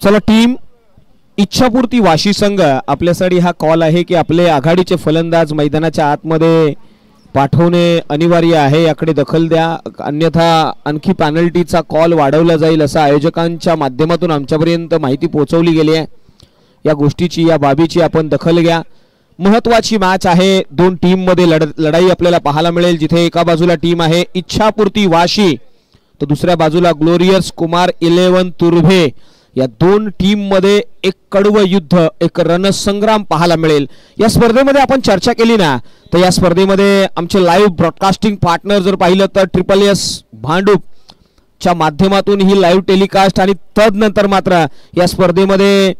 चला टीम इच्छापूर्ती वाशी संघ आपल्यासाठी हा कॉल आहे की आपले आघाडीचे फलंदाज मैदानाच्या आतमध्ये पाठवणे अनिवार्य आहे, याकडे दखल द्या, अन्यथा आणखी पेनल्टीचा कॉल वाढवला जाईल असं आयोजकांच्या माध्यमातून आमच्यापर्यंत माहिती पोहोचवली गेली आहे। या गोष्टीची या बाबीची आपण दखल घ्या। महत्त्वाची मॅच आहे, दोन टीम मध्ये लढाई आपल्याला पाहायला मिळेल, जिथे एका बाजूला टीम आहे इच्छापूर्ती वाशी तर दुसऱ्या बाजूला ग्लोरियस कुमार 11 तुर्भे। या दोन टीम मध्ये एक कडवं युद्ध, एक रणसंग्राम पाहायला मिळेल। या स्पर्धेमध्ये आपण चर्चा केली ना, तर या स्पर्धेमध्ये आमचे लाईव्ह ब्रॉडकास्टिंग पार्टनर जर पाहिलं तर SSS भांडूप च्या माध्यमातून ही लाईव्ह टेलिकास्ट आणि तदनंतर मात्र या स्पर्धेमध्ये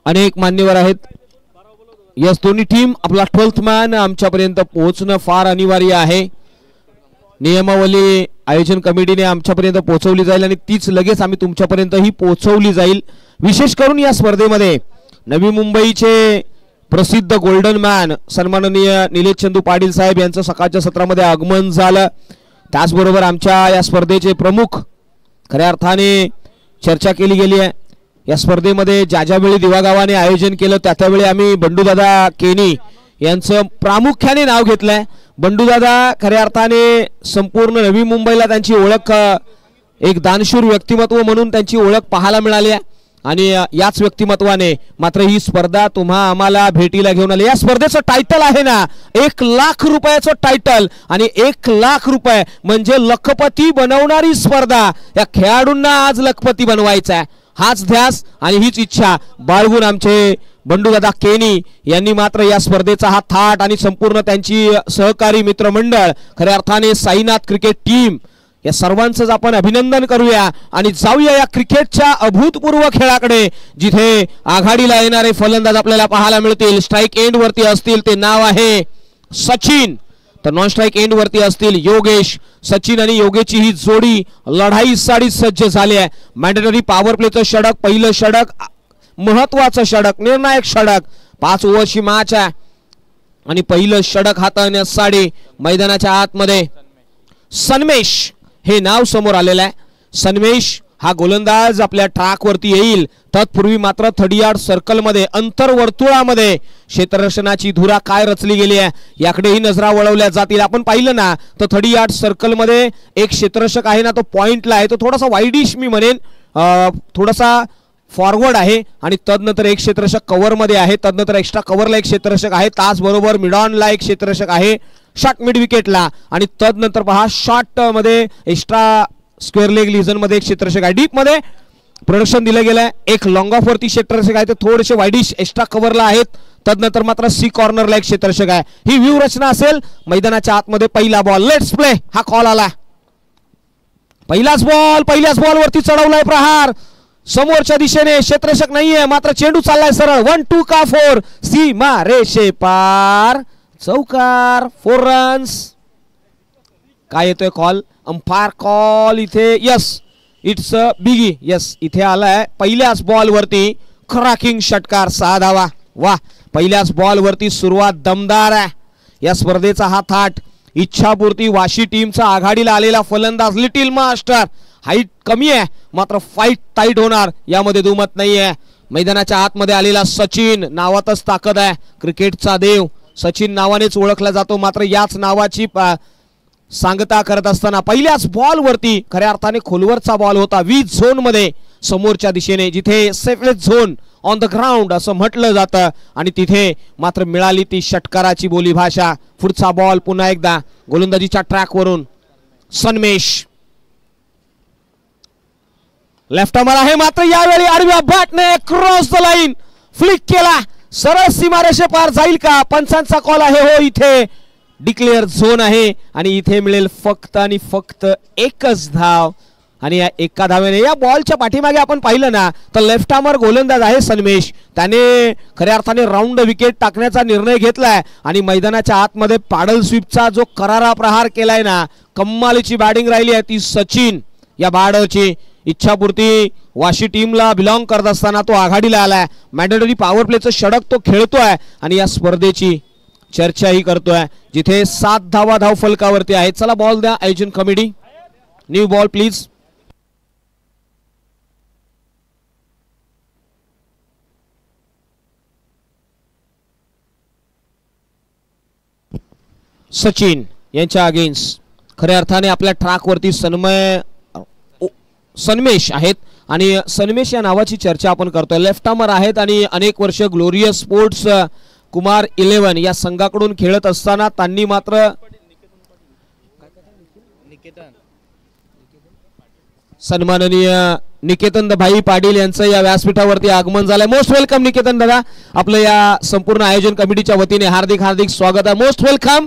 अनेक मान्यवर आहेत। यस, दोन्ही टीम आपला 12th मॅन आमच्यापर्यंत पोहोचणं फार अनिवार्य आहे। नियमावली आयोजन कमिटीने आमच्यापर्यंत पोहोचवली जाईल आणि तीच लगेच आम्ही तुमच्यापर्यंतही पोहोचवली जाईल। विशेष करून या स्पर्धेमध्ये नवी मुंबईचे प्रसिद्ध गोल्डन मॅन सन्माननीय निलेश चंदू पाटील साहेब यांचं सकाळच्या सत्रामध्ये आगमन झालं। त्याचबरोबर आमच्या या स्पर्धेचे प्रमुख खऱ्या अर्थाने चर्चा केली गेली आहे। या स्पर्धेमध्ये ज्या वेळी दिवागावाने आयोजन केलं त्यावेळी आम्ही बंडूदादा केनी यांचं प्रामुख्याने नाव घेतलंय। बंडूदादा खऱ्या अर्थाने संपूर्ण नवी मुंबईला त्यांची ओळख, एक दानशूर व्यक्तिमत्व म्हणून त्यांची ओळख पाहायला मिळाली आहे आणि याच व्यक्तिमत्वाने मात्र ही स्पर्धा तुम्हा आम्हाला भेटीला घेऊन आली। या स्पर्धेचं टायटल आहे ना 1 लाख रुपयाचं टायटल आणि 1 लाख रुपये म्हणजे लखपती बनवणारी स्पर्धा। या खेळाडूंना आज लखपती बनवायचा आहे, हाच ध्यास आणि हीच इच्छा बाळगून आमचे बंडूदादा केनी यांनी मात्र या स्पर्धेचा हा थाट आणि संपूर्ण त्यांची सहकारी मित्रमंडळ खऱ्या अर्थाने साईनाथ क्रिकेट टीम या सर्वांचंच आपण अभिनंदन करूया आणि जाऊया या क्रिकेटच्या अभूतपूर्व खेळाकडे, जिथे आघाडीला येणारे फलंदाज आपल्याला पाहायला मिळतील। स्ट्राइक एंड वरती असतील ते नाव आहे सचिन, तर नॉन स्ट्राइक एंड वरती असतील योगेश। सचिन आणि योगेशची ही जोडी लढाईसाठी सज्ज झाली आहे। मॅन्डेटरी पॉवर प्लेचं षटक, पहिलं षटक, महत्वाचं षटक, निर्णायक षटक, 5 ओव्हरची मॅच आहे आणि पहिलं षटक हाताळण्यासाठी मैदानाच्या आतमध्ये सन्मेश हे नाव समोर आलेलं आहे। सन्मेश हा गोलंदाज आपल्या ट्रॅक वरती येईल, तत्पूर्वी मात्र 30 यार्ड सर्कल मध्ये अंतर्वर्तुळामध्ये क्षेत्ररक्षणाची धुरा काय रचली गेली आहे याकडेही नजरा वळवल्या जातील। आपण पाहिलं ना तर 30 यार्ड सर्कल मध्ये एक क्षेत्ररक्षक आहे ना, तो पॉइंटला आहे, तो थोडासा वाईडिश मी म्हणेन, थोडासा फॉरवर्ड आहे आणि तदनंतर एक क्षेत्ररक्षक कव्हर मध्ये आहे, तदनंतर एक्स्ट्रा कव्हरला एक क्षेत्ररक्षक आहे, त्याचबरोबर मिडॉनला एक क्षेत्ररक्षक आहे शॉट मिड विकेटला आणि तदनंतर पहा शॉट मध्ये एक्स्ट्रा स्क्वेअर लेग लिझन मध्ये एक क्षेत्ररक्षक आहे। डीप मध्ये प्रोडक्शन दिलं गेलं आहे, एक लॉंग ऑफ वरती क्षेत्ररक्षक आहे, ते थोडेसे वाईडिश एक्स्ट्रा कव्हरला आहेत, तदनंतर मात्र सी कॉर्नरला एक क्षेत्ररक्षक आहे। ही व्ह्यू रचना असेल मैदानाच्या आतमध्ये। पहिला बॉल, लेट्स प्ले, हा कॉल आला, पहिलाच बॉल, पहिल्याच बॉल वरती चढवलाय प्रहार समोरच्या दिशेने, क्षेत्ररक्षक नाहीये मात्र चेंडू चाललाय सरळ, 1-2 का 4, सीमा रेषे पार, चौकार, 4 रन्स। काय येतोय कॉल, अंपायर कॉल इथे, यस इट्स बिगी, यस इथे आलाय। पहिल्याच बॉल वरती क्रॅकिंग षटकार, 6 धावा, वाह, पहिल्याच बॉल वरती सुरुवात दमदार आहे। या स्पर्धेचा हा थाट इच्छापूर्ती वाशी टीमचा आघाडीला आलेला फलंदाज लिटिल मास्टर, हाईट कमी आहे मात्र फाईट टाईट होणार यामध्ये दुमत नाहीये। मैदानाच्या आतमध्ये आलेला सचिन, नावातच ताकद आहे, क्रिकेटचा देव सचिन नावानेच ओळखला जातो, मात्र याच नावाची सांगता करत असताना पहिल्याच बॉल वरती खऱ्या अर्थाने खोलवरचा बॉल होता, 20 झोन मध्ये समोरच्या दिशेने, जिथे सेफलेस झोन ऑन द ग्राउंड असं म्हटलं जातं आणि तिथे मात्र मिळाली ती षटकाराची बोली भाषा। पुढचा बॉल पुन्हा एकदा गोलंदाजीच्या ट्रॅक वरून सन्मेश, लेफ्ट आर्मर आहे मात्र यावेळी आडव्या बॅटने क्रॉस द लाईन फ्लिक केला, सरळ सीमारेषे पार जाईल का, पंचांचा कॉल आहे, हो इथे डिक्लेअर झोन आहे आणि इथे मिळेल फक्त आणि फक्त एकच धाव आणि या एका धावेने या बॉलच्या पाठीमागे आपण पाहिलं ना तर लेफ्ट आर्मर गोलंदाज आहे सन्मेश, त्याने खऱ्या अर्थाने राऊंड विकेट टाकण्याचा निर्णय घेतलाय आणि मैदानाच्या आतमध्ये पॅडल स्वीपचा जो करारा प्रहार केलाय ना, कम्मालीची बॅटिंग राहिली आहे ती सचिन या बॅटरची। इच्छापूर्ती वाशी टीमला बिलॉंग करत असताना तो आघाडीला आलाय, मॅन्डेटरी पॉवर प्लेचं षटक तो खेळतोय आणि या स्पर्धेची चर्चाही करतोय, जिथे 7 धावा धाव फलकावरती आहेत। चला बॉल द्या आयोजन committee, new ball please. Sachin यांच्या अगेन्स्ट खऱ्या अर्थाने आपल्या ट्रॅकवरती सन्मेश आहेत आणि सन्मेश या नावाची चर्चा आपण करतोय. लेफ्ट आर्मर आहेत आणि अनेक वर्ष ग्लोरियस स्पोर्ट्स कुमार 11 या संघाकडून खेळत असताना त्यांनी मात्र सन्माननीय निकेतन भाई पाटील यांचं या व्यासपीठावरती आगमन झालंय. मोस्ट वेलकम निकेतन दादा, आपलं या संपूर्ण आयोजन कमिटीच्या वतीने हार्दिक हार्दिक स्वागत आहे. Most welcome.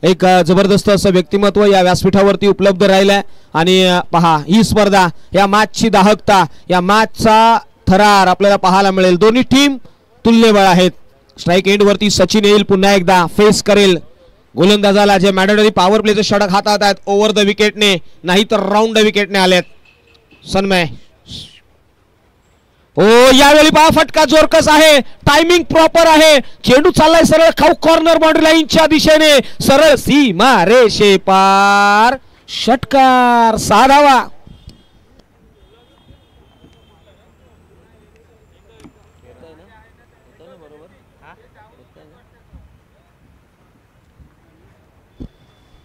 एक जबरदस्त असं व्यक्तिमत्व या व्यासपीठावरती उपलब्ध राहिलंय आणि पहा ही स्पर्धा, या मॅचची दाहकता, या मॅचचा थरार आपल्याला पाहायला मिळेल. दोन्ही टीम तुल्यबळ आहेत. स्ट्राईक एंड वरती सचिन येईल, पुन्हा एकदा फेस करेल गोलंदाजाला जे मॅन्डेटरी पॉवर प्लेचे षटक हातात आहेत. ओव्हर द विकेटने नाही तर राऊंड द विकेटने आलेत सन्मय. ओ यावेळी पहा फटका जोरकस आहे, टायमिंग प्रॉपर आहे, चेंडू चाललाय सरळ खाऊ कॉर्नर बाउंड्री लाईनच्या दिशेने, सरळ सीमा रेषे पार, षटकार, 6 धावा.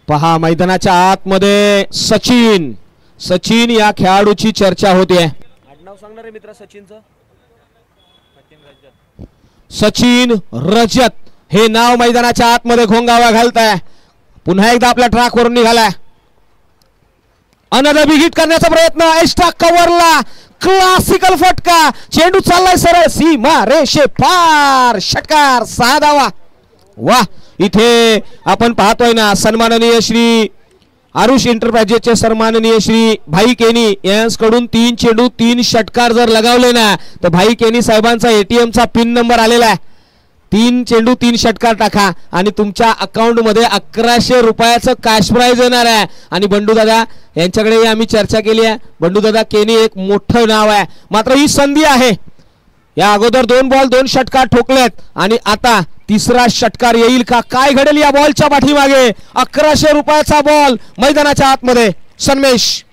पहा मैदानाच्या आतमध्ये सचिन या खेळाडूची चर्चा होते. आडनाव सांगणार आहे मित्र सचिनचं. सचिन रजत हे नाव मैदानाच्या आतमध्ये घोंगावा घालताय. पुन्हा एकदा आपल्या ट्रॅक वरून निघालाय. अनदर बिग हिट करण्याचा प्रयत्न, एक्स्ट्रा कव्हरला क्लासिकल फटका, चेंडू चाललाय सरळ सीमा रेषे पार, षटकार, 6 धावा. वाह, इथे आपण पाहतोय ना सन्माननीय श्री आरुष एंटरप्राइजेसचे सन्माननीय श्री भाई केनी यांच्याकडून 3 चेंडू 3 षटकार जर लगावले ना तर भाई केनी साहेबांचा ATM चा पिन नंबर आलेला आहे. 3 चेंडू 3 षटकार टाका आणि तुमच्या अकाउंट मध्ये 1100 रुपयाचं कॅश प्राइज येणार आहे. आणि बंडू दादा यांच्याकडे आम्ही चर्चा केली आहे. बंडू दादा केनी एक मोठं नाव आहे, मात्र ही संधी आहे. या अगोदर 2 बॉल 2 षटकार ठोकलेत आणि आता तिसरा षटकार येईल का, काय घडेल या बॉलच्या पाठीमागे. 1100 रुपयाचा बॉल मैदानाच्या आतमध्ये सन्मेश.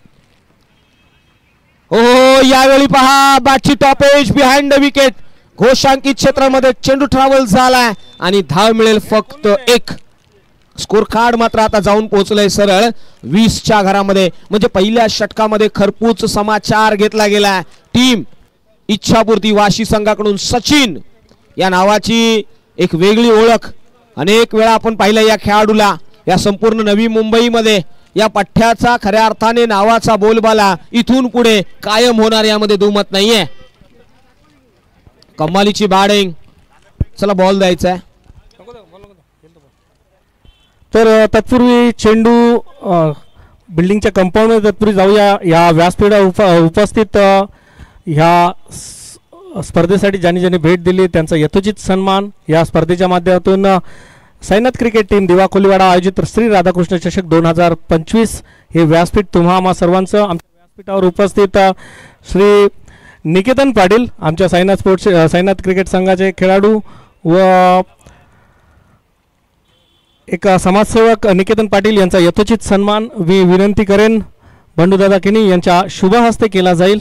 हो यावेळी पहा बॅटची top edge behind the wicket, घोषांकित क्षेत्रामध्ये चेंडू ट्रॅव्हल झालाय आणि धाव मिळेल फक्त 1. स्कोर कार्ड मात्र आता जाऊन पोहोचलंय सरळ 20च्या घरामध्ये. म्हणजे पहिल्या षटकामध्ये खरपूस समाचार घेतला गेला. टीम इच्छापूर्ती वाशी संघाकडून सचिन या नावाची एक वेगळी ओळख अनेक वेळा आपण पाहिलं या खेळाडूला. या संपूर्ण नवी मुंबईमध्ये या पठ्ठ्याचा खऱ्या अर्थाने नावाचा बोलबाला इथून पुढे कायम होणार, यामध्ये दुमत नाहीये. कमालीची बॅटिंग. चला बॉल द्यायचा आहे. तर तत्पूर्वी चेंडू बिल्डिंगच्या कंपाऊंडमध्ये तत्पूर्वी जाऊया. या व्यासपीठावर उपस्थित ह्या स्पर्धेसाठी ज्यांनी भेट दिली त्यांचा यथोचित सन्मान. या स्पर्धेच्या माध्यमातून साईनाथ क्रिकेट टीम दिवा कोलीवाडा आयोजित श्री राधाकृष्ण चषक 2025 हे व्यासपीठ तुम्हा आम्हा सर्वांचं. आमच्या व्यासपीठावर उपस्थित श्री निकेतन पाटील आमच्या साईनाथ क्रिकेट संघाचे खेळाडू व एक समाजसेवक निकेतन पाटील यांचा यथोचित सन्मान विनंती करेन बंडूदादा केनी यांच्या शुभ हस्ते केला जाईल.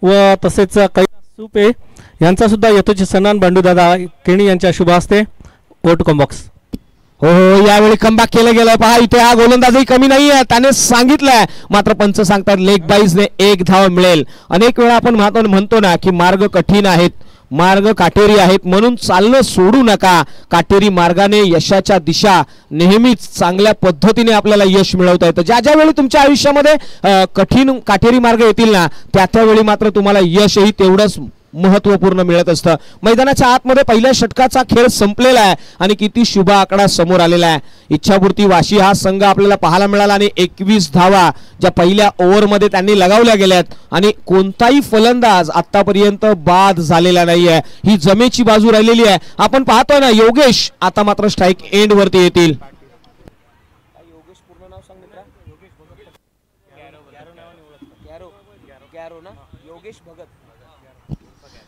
व तसेच कैलास सुपे यांचा सुद्धा यथोचित सन्मान बंडूदादा केणी यांच्या शुभ हस्ते. Vote combox. हो यावेळी कमबॅक केलं गेलं. पहा इथे हा गोलंदाजही कमी नाहीये, त्याने सांगितलंय, मात्र पंच सांगतात लेग बाईजने 1 धाव मिळेल. अनेक वेळा आपण म्हणतो ना की मार्ग कठीण आहेत, मार्ग काटेरी आहेत, म्हणून चालणं सोडू नका. काटेरी मार्गाने यशाच्या दिशा नेहमीच चांगल्या पद्धतीने आपल्याला यश मिळवता येतं. ज्या ज्या वेळी तुमच्या आयुष्यामध्ये काटेरी मार्ग येतील ना त्यावेळी मात्र तुम्हाला यशही तेवढंच महत्वपूर्ण मिळत असतं. मैदानाच्या आतमध्ये पहिल्या षटकाचा खेळ संपलेला आहे आणि किती शुभ आकडा समोर आलेला आहे. इच्छापूर्ती वाशी हा संघ आपल्याला पाहायला मिळाला आणि 21 धावा ज्या पहिल्या ओव्हरमध्ये त्यांनी लगावल्या गेल्यात आणि कोणताही फलंदाज आतापर्यंत बाद झालेला नाहीये. ही जमेची बाजू राहिलेली आहे. आपण पाहतोय ना योगेश आता मात्र स्ट्राईक एंड वरती येतील.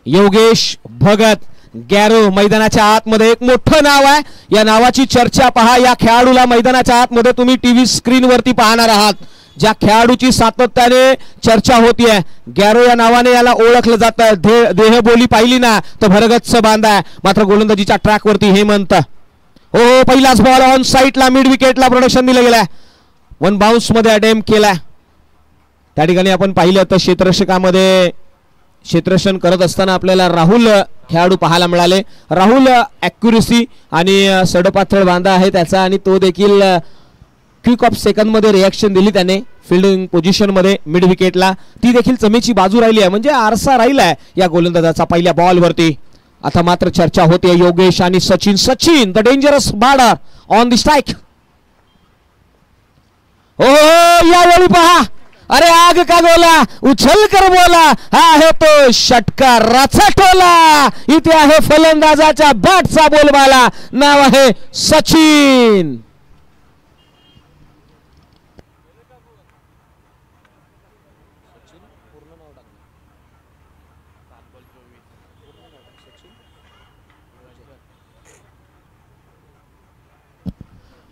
योगेश भगत गॅरो मैदानाच्या आतमध्ये एक मोठं नाव आहे. या नावाची चर्चा पहा. या खेळाडूला मैदानाच्या आतमध्ये तुम्ही टीव्ही स्क्रीन वरती पाहणार आहात. ज्या खेळाडूची सातत्याने चर्चा होतीये, गॅरो या नावाने याला ओळखलं जातं. देहबोली पाहिली ना तर भरगच्च बांधा. मात्र गोलंदाजीच्या ट्रॅक वरती हेमंत, हो पहिलाच बॉल ऑन साईडला मिड विकेटला प्रोडक्शन दिलं गेलाय. वन बाउन्स मध्ये अटेम्प्ट केलाय. त्या ठिकाणी आपण पाहिलं तर क्षेत्ररक्षकामध्ये क्षेत्ररक्षण करत असताना आपल्याला राहुल खेळाडू पाहायला मिळाले. राहुल ॲक्युरेसी आणि सडपातळ बांधा आहे त्याचा, आणि तो देखील क्विक ऑफ सेकंड मध्ये रिॲक्शन दिली त्याने फिल्डिंग पोझिशन मध्ये मिड विकेटला. ती देखील चमेची बाजू राहिली आहे, म्हणजे आरसा राहिलाय या गोलंदाजाचा पहिल्या बॉल वरती. आता मात्र चर्चा होते योगेश आणि Sachin. Sachin the dangerous bowler on the strike. हो यावेळी पहा, अरे आग का गोला उछल कर बोला, हा आहे तो षटकाराचा टोला. इथे आहे फलंदाजाच्या बॅटचा बोलबाला, नाव आहे सचिन.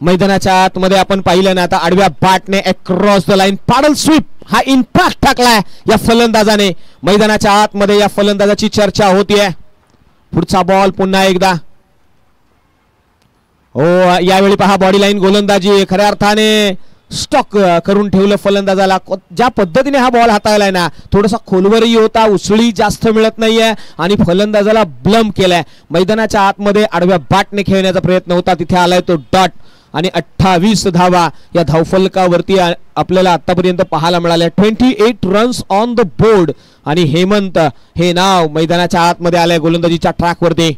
मैदानाच्या आतमध्ये आपण पाहिलं ना, आता आडव्या बॅटने across the line paddle sweep हा इम्पॅक्ट टाकलाय या फलंदाजाने. मैदानाच्या आतमध्ये या फलंदाजाची चर्चा होतीये. पुढचा बॉल पुन्हा एकदा, हो यावेळी पहा बॉडी लाईन गोलंदाजी खऱ्या अर्थाने स्टॉक करून ठेवलं फलंदाजाला. ज्या पद्धतीने हा बॉल हाताळलाय ना, थोडासा खोलवरही होता, उसळी जास्त मिळत नाहीये आणि फलंदाजाला ब्लम केलाय. मैदानाच्या आतमध्ये आडव्या बॅटने खेळण्याचा प्रयत्न होता, तिथे आलाय तो डॉट. आणि 28 धावा या धावफलकावरती आपल्याला आतापर्यंत पाहायला मिळाल्या. 28 रन्स ऑन द बोर्ड. आणि हेमंत हे नाव मैदानाच्या आतमध्ये आलंय गोलंदाजीच्या ट्रॅक वरती.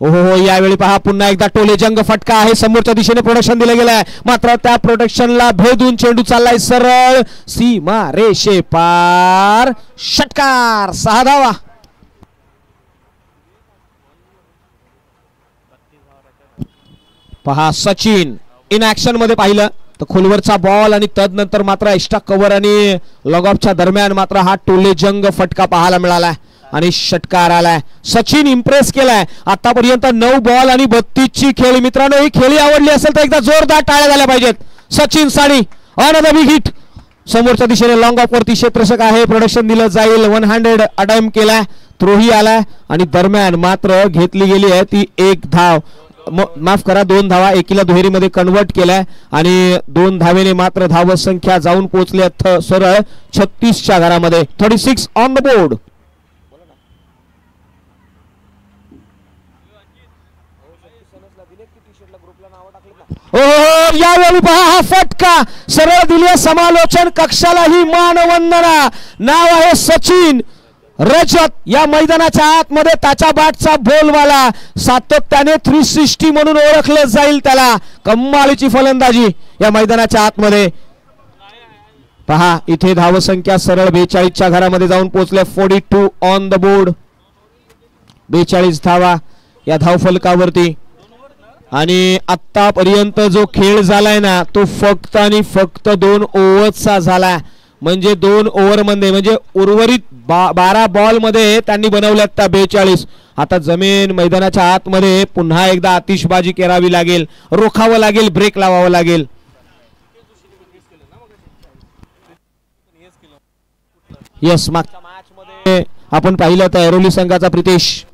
हो यावेळी पहा पुन्हा एकदा टोले जंग फटका आहे. समोरच्या दिशेने प्रोडक्शन दिलं गेलंय, मात्र त्या प्रोडक्शनला भेदून चेंडू चाललाय सरळ सीमा रेषे पार. षटकार, 6 धावा. पहा सचिन इन ऍक्शन मध्ये पाहिलं तर खोलवरचा बॉल आणि तदनंतर मात्र एक्स्ट्रा कव्हर आणि लॉग ऑफच्या दरम्यान मात्र हा टोले जंग फटका पाहायला मिळालाय आणि षटकार आलाय. सचिन इम्प्रेस केलाय आतापर्यंत. 9 बॉल आणि 32 ची खेळी. मित्रांनो, ही खेळी आवडली असेल तर एकदा जोरदार टाळ्या झाल्या पाहिजेत. Sachin sari another big hit. समोरच्या दिशेने लॉंग ऑफ वरती क्षेत्ररक्षक आहे, प्रोडक्शन दिलं जाईल. 100 अटेम्प्ट केलाय, थ्रोही आलाय आणि दरम्यान मात्र घेतली गेली आहे ती 1 धाव. माफ करा 2 धावा, एकीला दुहेरीमध्ये कन्वर्ट केलाय आणि 2 धावेने मात्र धाव संख्या जाऊन पोहोचली सरळ 36च्या घरामध्ये. 36 ऑन द बोर्ड. यावेळी पहा हा फटका सरळ दिली. समालोचन कक्षालाही मानवंदना. नाव आहे सचिन रजत. या मैदानाच्या आतमध्ये त्याच्या बॅटचा बोलवाला. सातत्याने 360 म्हणून ओळखलं जाईल त्याला. कमालीची फलंदाजी या मैदानाच्या आतमध्ये. पहा इथे धावसंख्या सरळ 42च्या घरामध्ये जाऊन पोहोचले. 42 ऑन द बोर्ड. 42 धावा या धावफलकावरती. आणि आतापर्यंत जो खेळ झालाय ना तो फक्त आणि फक्त 2 ओव्हरचा झाला. म्हणजे 2 ओव्हर मध्ये, म्हणजे उर्वरित 12 बॉल मध्ये त्यांनी बनवल्यात त्या 42. आता जमीन मैदानाच्या आतमध्ये पुन्हा एकदा आतिषबाजी करावी लागेल, रोखावं लागेल, ब्रेक लावावं लागेल. येस, मागच्या मॅच मध्ये आपण पाहिलं तर ऐरोली संघाचा प्रितेश,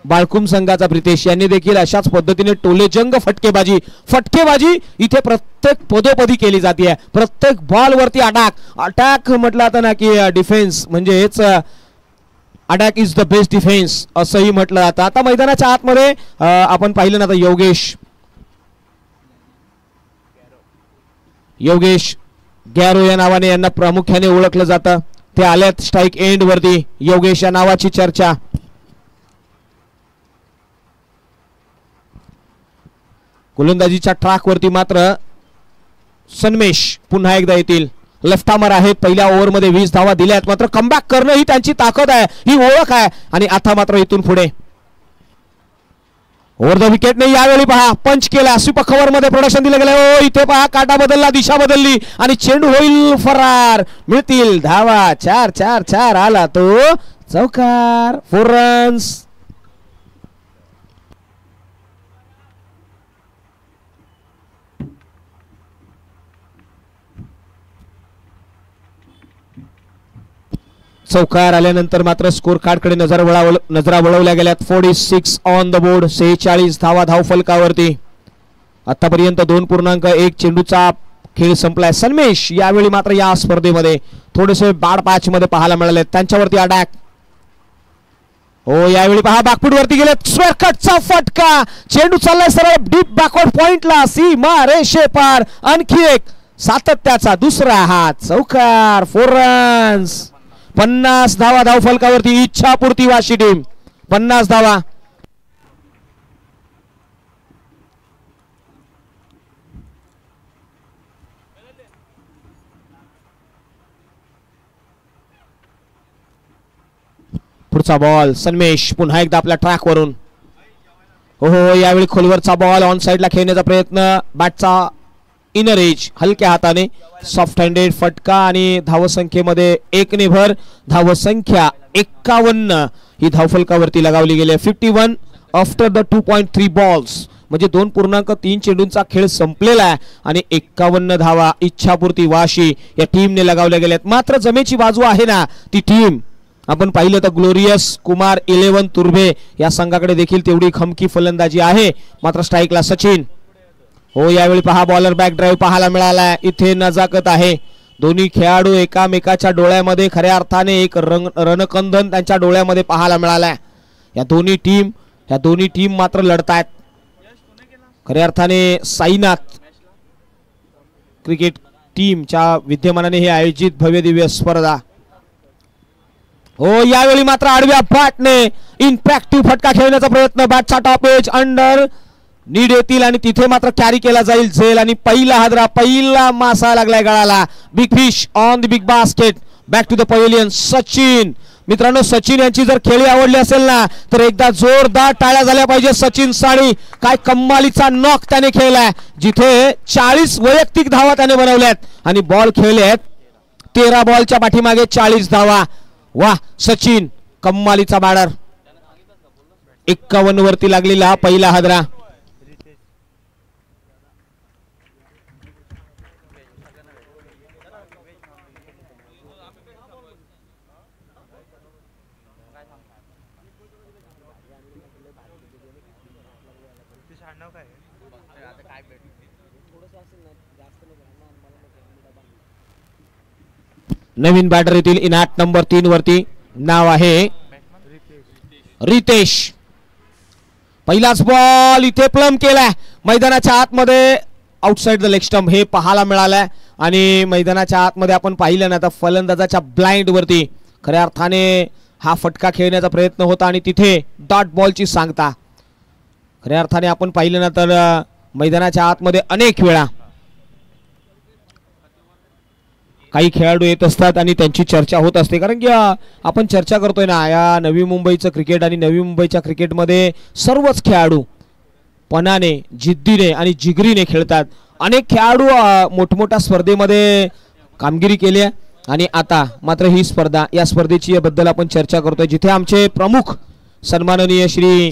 बाळकुम संघाचा प्रितेश यांनी देखील अशाच पद्धतीने टोलेजंग फटकेबाजी इथे प्रत्येक पदोपदी केली जाते. प्रत्येक बॉल वरती अटॅक म्हटलं आता ना की डिफेन्स म्हणजेच attack is the best defence असंही म्हटलं जातं. आता मैदानाच्या आतमध्ये आपण पाहिलं ना तर योगेश गॅरो या नावाने यांना प्रामुख्याने ओळखलं जातं. ते आल्यात स्ट्राईक एंड वरती. योगेश या नावाची चर्चा. गोलंदाजीच्या ट्रॅक वरती मात्र सन्मेश पुन्हा एकदा येतील. लेफ्ट आर्मर आहेत. पहिल्या ओव्हर मध्ये 20 धावा दिल्यात, मात्र कमबॅक करणं ही त्यांची ताकद आहे, ही ओळख आहे. आणि आता मात्र इथून पुढे ओव्हर द विकेटने यावेळी पहा पंच केला. स्वीप कव्हर मध्ये प्रोडक्शन दिलं गेलं. ओ इथे पहा काटा बदलला, दिशा बदलली आणि चेंडू होईल फरार. मिळतील धावा. 4 आला तो चौकार. 4 रन्स. चौकार आल्यानंतर मात्र स्कोर कार्डकडे नजरा वळवल्या गेल्यात. 46 ऑन द बोर्ड. 46 धावा धावफलकावरती. आतापर्यंत 2.1 चेंडूचा खेळ संपलाय. सन्मेश यावेळी मात्र या स्पर्धेमध्ये थोडेसे बॅड पॅच मध्ये पाहायला मिळाले. त्यांच्यावरती अटॅक. हो यावेळी पहा बॅकफूट वरती गेले. स्क्वेअर कटचा फटका. चेंडू चाललाय सरळ डीप बॅकवर्ड पॉइंटला. सीमा रेषेपार. आणखी एक सातत्याचा दुसरा हात. चौकार. 4 रन्स. 50 धावा धावफलकावरती. इच्छापूर्ती वाशी टीम. 50 धावा. पुढचा बॉल. सन्मेश पुन्हा एकदा आपल्या ट्रॅक वरून. हो यावेळी खोलवरचा बॉल ऑन साइडला खेळण्याचा प्रयत्न. बॅटचा इनर एज हलक्या हाताने. सॉफ्ट हँडेड फटका आणि धावसंख्येमध्ये 1 ने भर. धावसंख्या 51 ही धावफलकावरती लगावली गेली. 51 आफ्टर द 2.3 बॉल्स. म्हणजे 2.3 चेंडूंचा खेळ संपलेला आहे आणि 51 धावा इच्छापूर्ती वाशी या टीमने लगावल्या गेल्यात. मात्र जमेची बाजू आहे ना ती टीम. आपण पाहिलं तर ग्लोरियस कुमार 11 तुर्भे या संघाकडे देखील तेवढी खमकी फलंदाजी आहे. मात्र स्ट्राईकला सचिन. हो यावेळी पहा बॉलर बॅक ड्राईव्ह पाहायला मिळाला. इथे नजाकत आहे. दोन्ही खेळाडू एकामेकाच्या डोळ्यामध्ये खऱ्या अर्थाने एक रणकंदन त्यांच्या डोळ्यामध्ये पाहायला मिळालाय. या दोन्ही टीम मात्र लढतायत. खऱ्या अर्थाने साईनाथ क्रिकेट टीमच्या विद्यमानाने हे आयोजित भव्य दिव्य स्पर्धा. हो यावेळी मात्र आडव्या बॅटने इम्पॅक्टिव्ह फटका खेळण्याचा प्रयत्न. बॅटचा टॉप एज अंडर नीड येतील आणि तिथे मात्र कॅरी केला जाईल झेल. आणि पहिला हादरा. पहिला मासा लागलाय गळाला. Big fish on the big basket. Back to the pavilion. Sachin. मित्रांनो सचिन यांची जर खेळी आवडली असेल ना तर एकदा जोरदार टाळ्या झाल्या पाहिजे. सचिन साळी काय कम्मालीचा नॉक त्याने खेळलाय. जिथे 40 वैयक्तिक धावा त्याने बनवल्यात आणि बॉल खेळलेत 13 बॉलच्या पाठीमागे 40 धावा. वाह सचिन कम्मालीचा बॅटर. 51 वरती लागलेला पहिला हादरा. नवीन बॅटर येतील इनाट नंबर 3 वरती. नाव आहे रितेश. पहिलाच बॉल इथे प्लम केलाय. मैदानाच्या आतमध्ये आउटसाइड द लेग स्टंप हे पाहायला मिळालंय. आणि मैदानाच्या आतमध्ये आपण पाहिलं ना तर फलंदाजाच्या ब्लाइंड वरती खऱ्या अर्थाने हा फटका खेळण्याचा प्रयत्न होता आणि तिथे डॉट बॉलची सांगता. खऱ्या अर्थाने आपण पाहिलं ना तर मैदानाच्या आतमध्ये अनेक वेळा काही खेळाडू येत असतात आणि त्यांची चर्चा होत असते. कारण की आपण चर्चा करतोय ना या नवी मुंबईचं क्रिकेट आणि नवी मुंबईच्या क्रिकेटमध्ये सर्वच खेळाडू पणाने जिद्दीने आणि जिगरीने खेळतात. अनेक खेळाडू मोठमोठ्या स्पर्धेमध्ये कामगिरी केली आहे आणि आता मात्र ही स्पर्धा या स्पर्धेची बद्दल आपण चर्चा करतोय. जिथे आमचे प्रमुख सन्माननीय श्री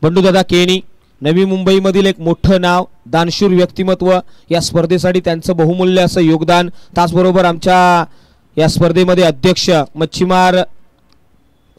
बंडूदादा केनी नवी मुंबईमधील एक मोठं नाव दानशूर व्यक्तिमत्व या स्पर्धेसाठी त्यांचं बहुमूल्य असं योगदान. त्याचबरोबर आमच्या या स्पर्धेमध्ये अध्यक्ष मच्छीमार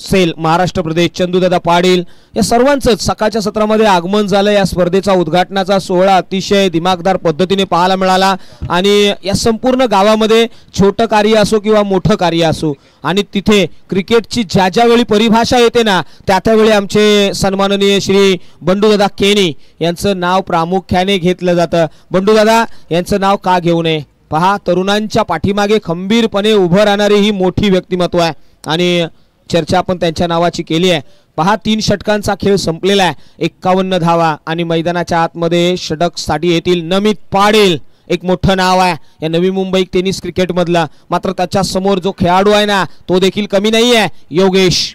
सेल महाराष्ट्र प्रदेश चंदूदादा पाटील या सर्वांचं सकाळच्या सत्रामध्ये आगमन झालं. या स्पर्धेचा उद्घाटनाचा सोहळा अतिशय दिमागदार पद्धतीने पाहायला मिळाला आणि या संपूर्ण गावामध्ये छोटं कार्य असो किंवा मोठं कार्य असो आणि तिथे क्रिकेटची ज्या ज्यावेळी परिभाषा येते ना त्यावेळी आमचे सन्माननीय श्री बंडूदादा केनी यांचं नाव प्रामुख्याने घेतलं जातं. बंडूदादा यांचं नाव का घेऊ नये. पहा तरुणांच्या पाठीमागे खंबीरपणे उभं राहणारी ही मोठी व्यक्तिमत्व आहे आणि चर्चा आपण त्यांच्या नावाची केली आहे. पहा 3 षटकांचा खेळ संपलेला आहे. 51 धावा आणि मैदानाच्या आतमध्ये षटकसाठी येतील नमित पाटील. एक मोठं नाव आहे या नवी मुंबई टेनिस क्रिकेट मधला. मात्र त्याच्या समोर जो खेळाडू आहे ना तो देखील कमी नाही आहे. योगेश.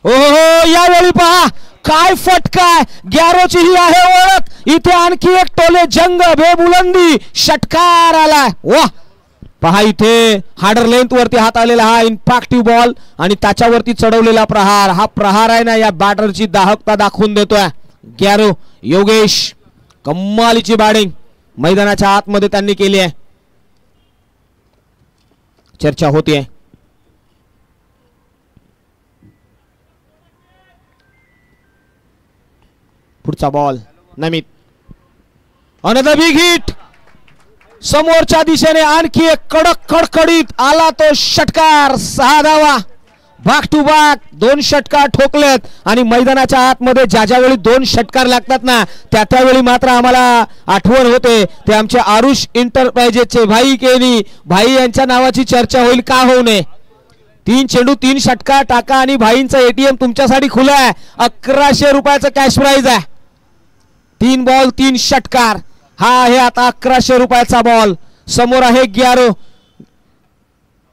हो यावेळी पहा काय फटका. ग्यारोची ही आहे ओळख. इथे आणखी एक टोले जंग बेबुलंदी षटकार आलाय. वाह पहा इथे हार्डर लेंथ वरती हात आलेला हा इम्पॅक्टिव्ह बॉल आणि त्याच्यावरती चढवलेला प्रहार. हा प्रहार आहे ना या बॅटरची दाहकता दाखवून देतोय. ग्यारो योगेश कम्मालीची बॅटिंग. मैदानाच्या आतमध्ये त्यांनी केली आहे. चर्चा होतीये. पुढचा ball Namit. Another big hit. समोरच्या दिशेने आणखी एक कडक कडकडीत आला तो षटकार. 6 धावा बॅक टू बॅक. 2 षटकार ठोकलेत आणि मैदानाच्या आतमध्ये ज्यावेळी 2 षटकार लागतात ना त्यावेळी मात्र आम्हाला आठवण होते ते आमचे आरुष इंटरप्राइजेसचे भाई केनी भाई यांच्या नावाची चर्चा होईल का होऊ नये. 3 चेंडू 3 षटकार टाका आणि भाईंचा एटीएम तुमच्यासाठी खुला आहे. 1100 रुपयाचं कॅश प्राइज आहे. 3 बॉल 3 षटकार. हा आहे आता 1100 रुपयाचा बॉल. समोर आहे ग्यारो.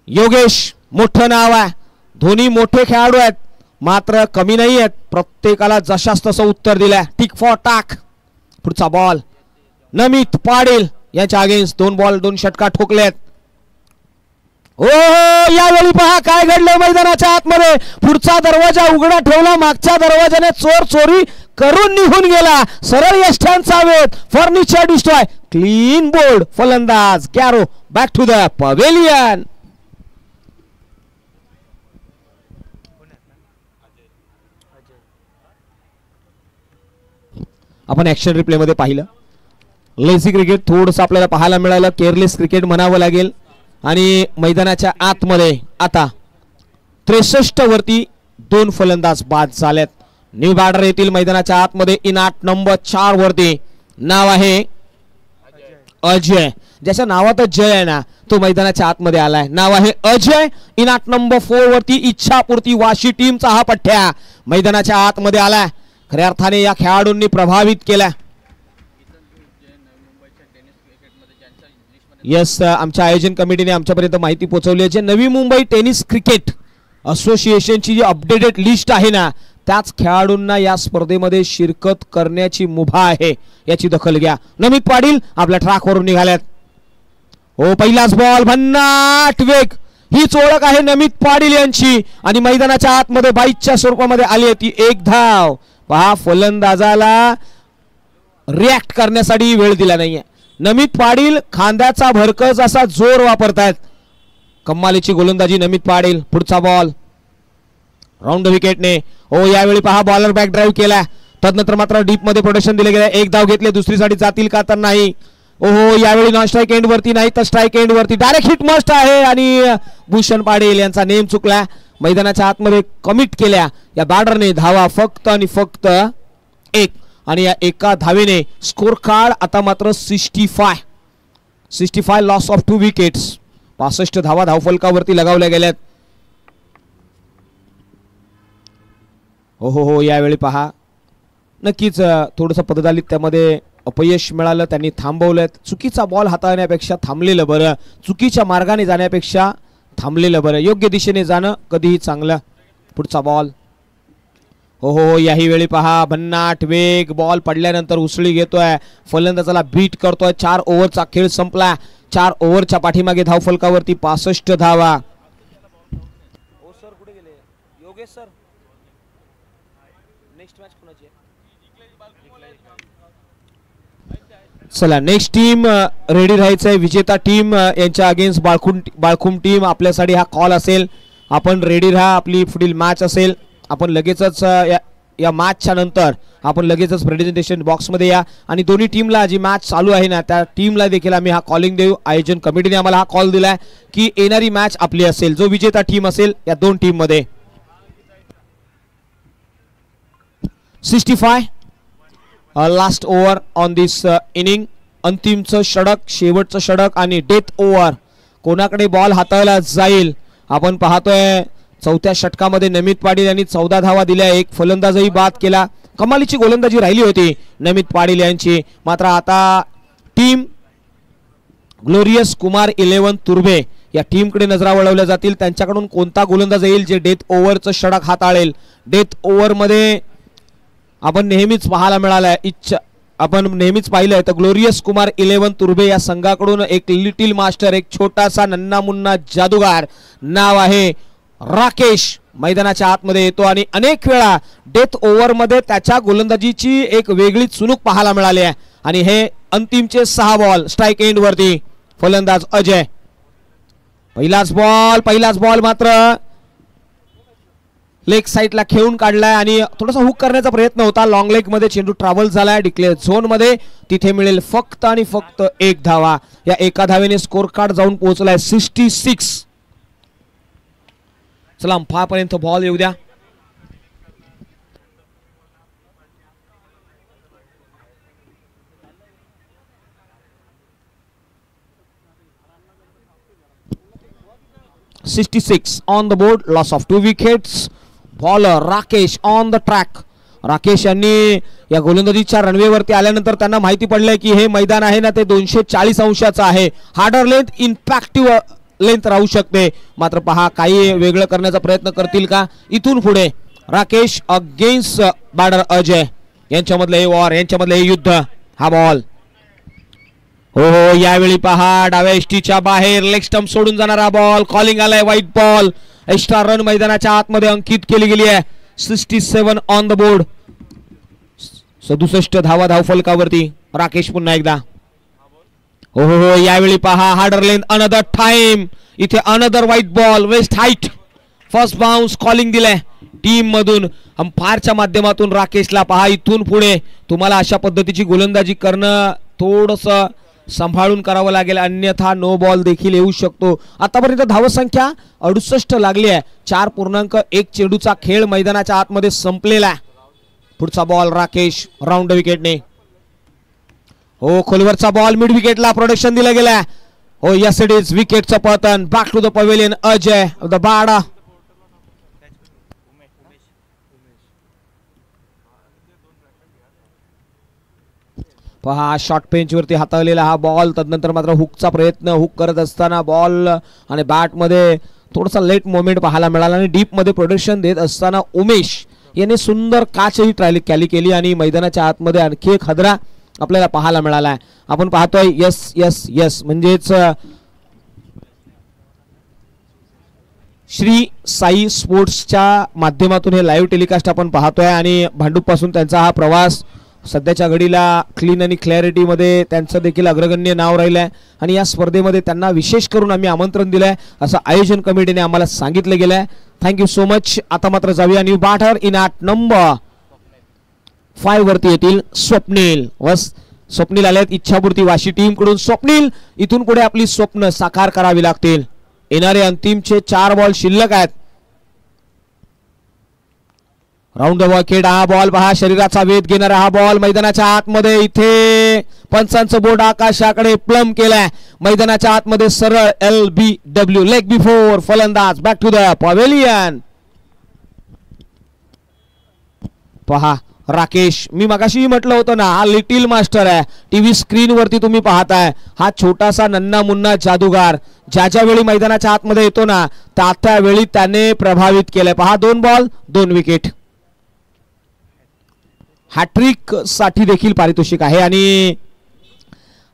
योगेश मोठं नाव आहे. दोन्ही मोठे खेळाडू आहेत मात्र कमी नाही आहेत. प्रत्येकाला जशास तसं उत्तर दिलंय. टिक फॉर टाक. पुढचा बॉल नमित पाटील याच्या अगेन्स्ट 2 बॉल 2 षटकार ठोकलेत. ओ यावेळी पहा काय घडलं मैदानाच्या आतमध्ये. पुढचा दरवाजा उघडा ठेवला. मागच्या दरवाजाने चोर चोरी करून निघून गेला. सरळ यष्टांचा वेध. Furniture destroy. Clean board. फलंदाज ग्यारो बॅक टू द पवेलियन. आपण ऍक्शन रिप्ले मध्ये पाहिलं. लेझी क्रिकेट थोडंसं आपल्याला पाहायला मिळालं. केअरलेस क्रिकेट म्हणावं लागेल. आणि मैदानाच्या आतमध्ये आता 63 वरती 2 फलंदाज बाद झालेत. न्यू बॅटर येथील मैदानाच्या आतमध्ये इनाट नंबर 4 वरती नाव आहे अजय. ज्याच्या नावातच जय आहे ना तो मैदानाच्या आतमध्ये आलाय. नाव आहे अजय. इनाट नंबर 4 वरती इच्छापूर्ती वाशी टीमचा हा पठ्ठ्या मैदानाच्या आतमध्ये आलाय. खऱ्या अर्थाने या खेळाडूंनी प्रभावित केला. यस आमच्या आयोजन कमिटीने आमच्यापर्यंत माहिती पोहोचवली आहे. जे नवी मुंबई टेनिस क्रिकेट असोसिएशनची जी अपडेटेड लिस्ट आहे ना त्याच खेळाडूंना या स्पर्धेमध्ये शिरकत करण्याची मुभा आहे. याची दखल घ्या. नमित पाटील आपल्या ट्रॅकवरून निघाल्यात. हो पहिलाच बॉल भन्नाट वेग. हीच ओळख आहे नमित पाटील यांची. आणि मैदानाच्या आतमध्ये 22च्या स्वरूपामध्ये आली होती 1 धाव. पहा फलंदाजाला रिॲक्ट करण्यासाठी वेळ दिला नाहीये. नमित पाटील खांद्याचा भरकस असा जोर वापरतायत. कमालीची गोलंदाजी नमित पाटील. पुढचा बॉल राऊंड विकेटने. ओ यावेळी पहा बॉलर बॅक ड्राईव्ह केला. तदनंतर मात्र डीप मध्ये प्रोटेक्शन दिले गेले. 1 धाव घेतले. दुसरीसाठी जातील का तर नाही. ओहो यावेळी नॉन स्ट्राईक एंड वरती नाही तर स्ट्राईक एंड वरती डायरेक्ट हिट मस्ट आहे. आणि भूषण पाटील यांचा नेम चुकला. मैदानाच्या आतमध्ये कमिट केल्या या बॅटरने धावा फक्त आणि फक्त 1. आणि या एका धावेने स्कोर कार्ड आता मात्र 65 लॉस ऑफ 2 विकेट्स. 65 धावा धावफलकावरती लगावल्या गेल्यात. हो यावेळी पहा नक्कीच थोडंसं पददालित्यामध्ये अपयश मिळालं. त्यांनी थांबवलं. चुकीचा बॉल हाताळण्यापेक्षा थांबलेलं बरं. चुकीच्या मार्गाने जाण्यापेक्षा थांबलेलं बरं. योग्य दिशेने जाणं कधीही चांगलं. पुढचा बॉल हो याही वेळी पहा भन्नाट वेग. बॉल पडल्यानंतर उसळी घेतोय. फलंदाजाला बीट करतोय. 4 ओव्हरचा खेळ संपला. 4 ओव्हरच्या पाठीमागे धावफलकावरती 65 धावा. सर कुठे गेले योगेश सर. नेक्स्ट मॅच कोणाची आहे. चला नेक्स्ट टीम रेडी राहायचंय. विजेता टीम यांच्या अगेन्स्ट बाळखुम टीम. आपल्यासाठी हा कॉल असेल. आपण रेडी राहा. आपली पुढील मॅच असेल. आपण लगेचच या मॅचच्या नंतर आपण लगेचच प्रेझेंटेशन बॉक्समध्ये या. आणि दोन्ही टीमला जी मॅच चालू आहे ना त्या टीमला देखील आम्ही हा कॉलिंग देऊ. आयोजन कमिटीने आम्हाला हा कॉल दिलाय की येणारी मॅच आपली असेल. जो विजेता टीम असेल या 2 टीम मध्ये 65 last over on this inning. अंतिमचं षटक शेवटचं षटक आणि डेथ ओव्हर कोणाकडे बॉल हाताळला जाईल. आपण पाहतोय 4थ्या षटकामध्ये नमित पाटील यांनी 14 धावा दिल्या. 1 फलंदाजही बाद केला. कमालीची गोलंदाजी राहिली होती नमित पाटील यांची. मात्र आता टीम ग्लोरियस कुमार 11 तुर्भे या टीमकडे नजरा वळवल्या जातील. त्यांच्याकडून कोणता गोलंदाज येईल जे डेथ ओव्हरचं षटक हाताळेल. डेथ ओव्हर मध्ये आपण नेहमीच पाहायला मिळालाय आपण नेहमीच पाहिलंय तर ग्लोरियस कुमार 11 तुर्भे या संघाकडून एक लिटिल मास्टर एक छोटासा नन्ना मुन्ना जादूगार नाव आहे राकेश मैदानाच्या आतमध्ये येतो. आणि अनेक वेळा डेथ ओव्हर मध्ये त्याच्या गोलंदाजीची एक वेगळी चुणूक पाहायला मिळाली आहे. आणि हे अंतिमचे 6 बॉल स्ट्राईक एंड वरती. फलंदाज अजय. पहिलाच बॉल मात्र लेग साइडला खेळून काढलाय आणि थोडासा हुक करण्याचा प्रयत्न होता. लॉंग लेग मध्ये चेंडू ट्रॅव्हल झालाय डिक्लेअर झोन मध्ये. तिथे मिळेल फक्त आणि फक्त 1 धावा. या एका धावेने स्कोर कार्ड जाऊन पोहोचलाय 66. चला अंपायरपर्यंत बॉल येऊ द्या. (66) on the board. Loss of 2 wickets. Bowler Rakesh on the track. Rakesh यांनी या गोलंदाजीच्या रनवेवरती आल्यानंतर त्यांना माहिती पडलंय की हे मैदान आहे ना ते 240 अंशाचं आहे. हार्डर लेंथ, इम्पॅक्टिव्ह लेंथ राहू शकते. मात्र पहा काही वेगळं करण्याचा प्रयत्न करतील का इथून पुढे. Rakesh against batter Ajay. यांच्यामधलं हे वॉर, यांच्यामधलं हे युद्ध. हा बॉल हो यावेळी पहा डाव्या एसटीच्या बाहेर लेग स्टंप सोडून जाणारा बॉल. कॉलिंग आलाय व्हाईट बॉल. एक्स्ट्रा रन मैदानाच्या आतमध्ये अंकित केली गेली आहे. 67 ऑन द बोर्ड. 67 धावा धावफलकावरती. राकेश पुन्हा एकदा हो यावेळी पहा हार्डर लेंथ अनदर टाइम. इथे another white ball waist height. First bounce calling दिलाय टीम मधून. अंपायरच्या माध्यमातून राकेशला पहा इथून पुढे तुम्हाला अशा पद्धतीची गोलंदाजी करणं थोडस सांभाळून करावं लागेल, अन्यथा नो बॉल देखील येऊ शकतो. आतापर्यंत धावसंख्या 68 लागली आहे. 4.1 चेंडूचा खेळ मैदानाच्या आतमध्ये संपलेला आहे. पुढचा बॉल राकेश राऊंड विकेटने. हो खोलवरचा बॉल मिड विकेटला प्रोडक्शन दिलं गेलं. हो यस इट इज. विकेटचं पतन. Back to the pavilion Ajay the बाडा. पहा शॉर्ट पेंच वरती हाताळलेला हा बॉल. तदनंतर मात्र हुकचा प्रयत्न. हुक करत असताना बॉल आणि बॅट मध्ये थोडासा लेट मोमेंट पाहायला मिळाला आणि डीप मध्ये प्रोडक्शन देत असताना उमेश याने सुंदर काच ही ट्रायल केली आणि मैदानाच्या आतमध्ये आणखी एक हादरा आपल्याला पाहायला मिळाला आहे. आपण पाहतोय यस यस यस म्हणजेच श्री साई स्पोर्ट्सच्या माध्यमातून हे लाईव्ह टेलिकास्ट आपण पाहतोय आणि भांडूप पासून त्यांचा हा प्रवास सध्याच्या घडीला क्लीन आणि क्लॅरिटी मध्ये त्यांचं देखील अग्रगण्य नाव राहिलंय आणि या स्पर्धेमध्ये त्यांना विशेष करून आम्ही आमंत्रण दिलंय असं आयोजन कमिटीने आम्हाला सांगितलं गेलंय. Thank you so much. आता मात्र जाऊया new batter in at number 5 वरती येतील स्वप्नील. स्वप्नील आलेत इच्छापूर्ती वाशी टीम कडून. स्वप्नील इथून पुढे आपली स्वप्न साकार करावी लागतील. येणारे अंतिमचे 4 बॉल शिल्लक आहेत. Round the wicket. हा बॉल पहा शरीराचा वेध घेणारा हा बॉल मैदानाच्या आतमध्ये. इथे पंचांचं बोर्ड आकाशाकडे प्लम केलाय. मैदानाच्या आतमध्ये सरळ LBW लेग बिफोर. फलंदाज बॅक टू द पवेलियन. पहा राकेश, मी मगाशी म्हटलं होतं ना हा लिटिल मास्टर आहे. टीव्ही स्क्रीन वरती तुम्ही पाहताय हा छोटासा नन्ना मुन्ना जादूगार ज्या वेळी मैदानाच्या आतमध्ये येतो ना त्या वेळी त्याने प्रभावित केलंय. पहा 2 बॉल 2 विकेट. हॅट्रिक साठी देखील पारितोषिक आहे आणि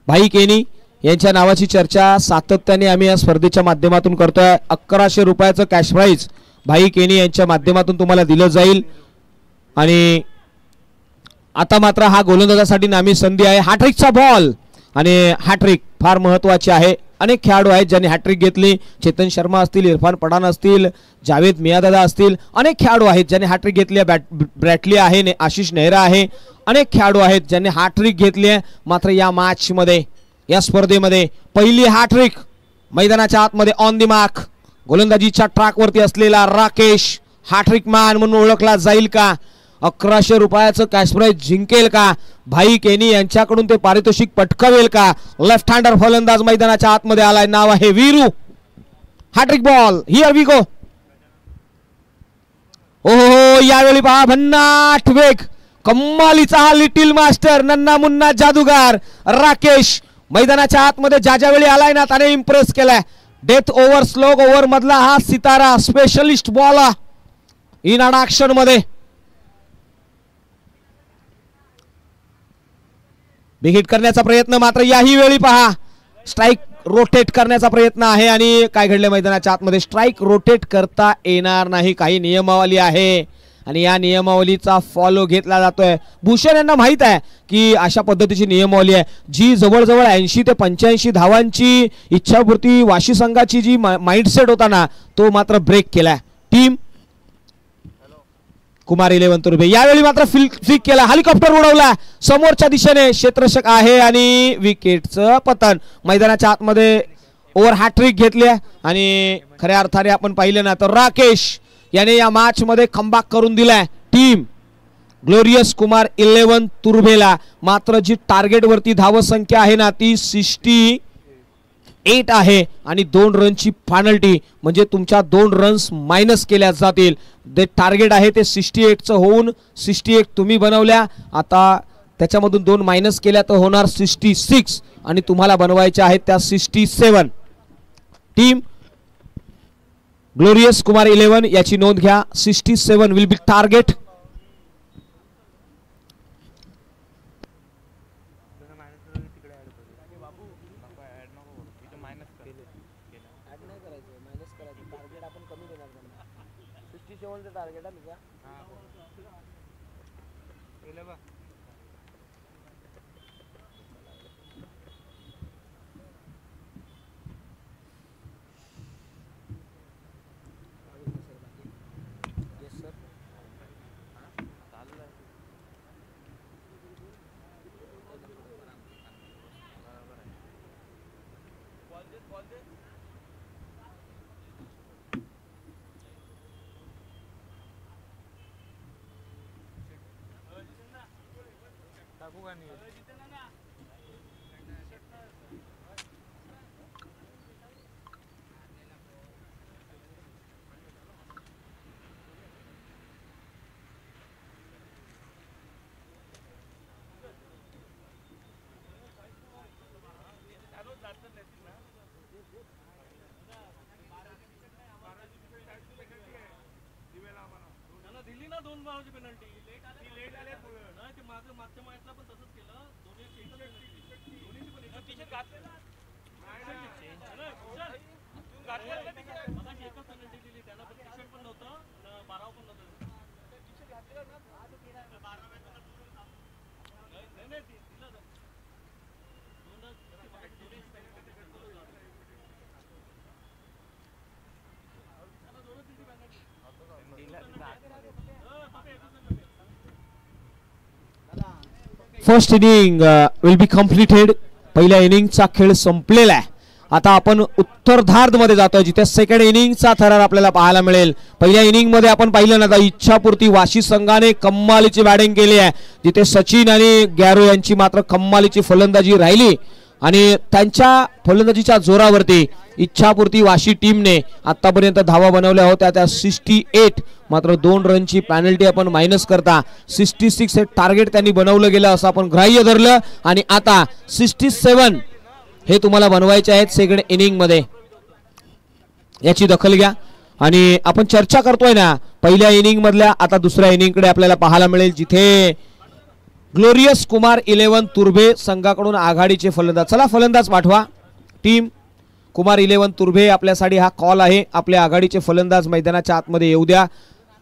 भाई केनी यांच्या नावाची चर्चा सातत्याने आम्ही या स्पर्धेच्या माध्यमातून करतोय. 1100 रुपयाचं कॅश प्राइज भाई केनी यांच्या माध्यमातून तुम्हाला दिलं जाईल आणि आता मात्र हा गोलंदाजासाठी नामी संधी आहे. हॅट्रिकचा बॉल आणि हॅट्रिक फार महत्वाची आहे. अनेक खेळाडू आहेत ज्यांनी हॅट्रिक घेतली. चेतन शर्मा असतील, इरफान पठाण असतील, जावेद मियादादा असतील. अनेक खेळाडू आहेत ज्यांनी हॅट्रिक घेतली आहे. ब्रॅटली आहे, आशिष नेहरा आहे. अनेक खेळाडू आहेत ज्यांनी हॅट्रिक घेतली आहे. मात्र या मॅच मध्ये या स्पर्धेमध्ये पहिली हॅट्रिक मैदानाच्या आतमध्ये ऑन दी मार्क गोलंदाजीच्या ट्रॅक वरती असलेला राकेश हॅट्रिक मॅन म्हणून ओळखला जाईल का? 1100 रुपयाचं कॅश प्राइज जिंकेल का? भाई केनी यांच्याकडून ते पारितोषिक पटकावेल का? लेफ्ट हँडर फलंदाज मैदानाच्या आतमध्ये आलाय. नाव आहे Viru. Hattrick ball here we go. ओहो यावेळी पहा भन्नाट वेग. कम्मालीचा हा लिटिल मास्टर नन्ना मुन्ना जादूगार राकेश मैदानाच्या आतमध्ये ज्या वेळी आलाय ना त्याने इम्प्रेस केलाय. डेथ ओव्हर स्लोग ओव्हर मधला हा सितारा स्पेशलिस्ट बॉलर इन ॲक्शन मध्ये. बिग करण्याचा प्रयत्न मात्र याही वेळी पहा स्ट्राइक रोटेट करण्याचा प्रयत्न आहे आणि काय घडले मैदानाच्या आतमध्ये स्ट्राइक रोटेट करता येणार नाही. काही नियमावली आहे आणि या नियमावलीचा फॉलो घेतला जातोय. भूषण यांना माहित आहे की अशा पद्धतीची नियमावली आहे जी जवळजवळ 80 ते 85 धावांची इच्छापूर्ती वाशी संघाची जी माइंडसेट होता ना तो मात्र ब्रेक केलाय. टीम कुमार 11 तुर्भे यावेळी मात्र फ्लिक केला, हेलिकॉप्टर उडवला समोरच्या दिशेने, क्षेत्ररक्षक आहे आणि विकेटचं पतन. मैदानाच्या आतमध्ये ओव्हर हॅट्रिक घेतली आणि खऱ्या अर्थाने आपण पाहिलं ना तर राकेश याने या मॅच मध्ये कमबॅक करून दिलाय. टीम ग्लोरियस कुमार 11 तुर्भेला मात्र जी टार्गेट वरती धावसंख्या आहे ना ती 68 आहे आणि 2 रनची पेनल्टी म्हणजे तुमच्या 2 रन्स मायनस केल्या जातील. जे टार्गेट आहे ते 68चं होऊन 68 तुम्ही बनवल्या, आता त्याच्यामधून 2 मायनस केल्या तर होणार 66 आणि तुम्हाला बनवायच्या आहेत त्या 67. टीम ग्लोरियस कुमार 11 याची नोंद घ्या. 67 will be target. First inning will be completed. पहिल्या इनिंगचा खेळ संपलेला आहे. आता आपण उत्तरार्ध मध्ये जातोय जिथे सेकंड इनिंगचा थरार आपल्याला पाहायला मिळेल. पहिल्या इनिंग मध्ये आपण पाहिलं ना इच्छापूर्ती वाशी संघाने कम्मालीची बॅटिंग केली आहे जिथे सचिन आणि गॅरो यांची मात्र कम्मालीची फलंदाजी राहिली आणि त्यांच्या फलंदाजीच्या जोरावरती इच्छापूर्ती वाशी टीमने आतापर्यंत धावा बनवल्या होत्या त्या 68, मात्र 2 रनची पेनल्टी आपण मायनस करता 66 हे टार्गेट त्यांनी बनवलं गेलं असं आपण ग्राह्य धरलं आणि आता 67 हे तुम्हाला बनवायचे आहेत सेकंड इनिंग मध्ये. याची दखल घ्या आणि आपण चर्चा करतोय ना पहिल्या इनिंग मधल्या, आता दुसऱ्या इनिंग कडे आपल्याला पाहायला मिळेल जिथे ग्लोरियस कुमार 11 तुर्भे संघाकडून आघाडीचे फलंदाज. चला फलंदाज पाठवा. टीम कुमार 11 तुर्भे आपल्यासाठी हा कॉल आहे. आपल्या आघाडीचे फलंदाज मैदानाच्या आतमध्ये येऊ द्या.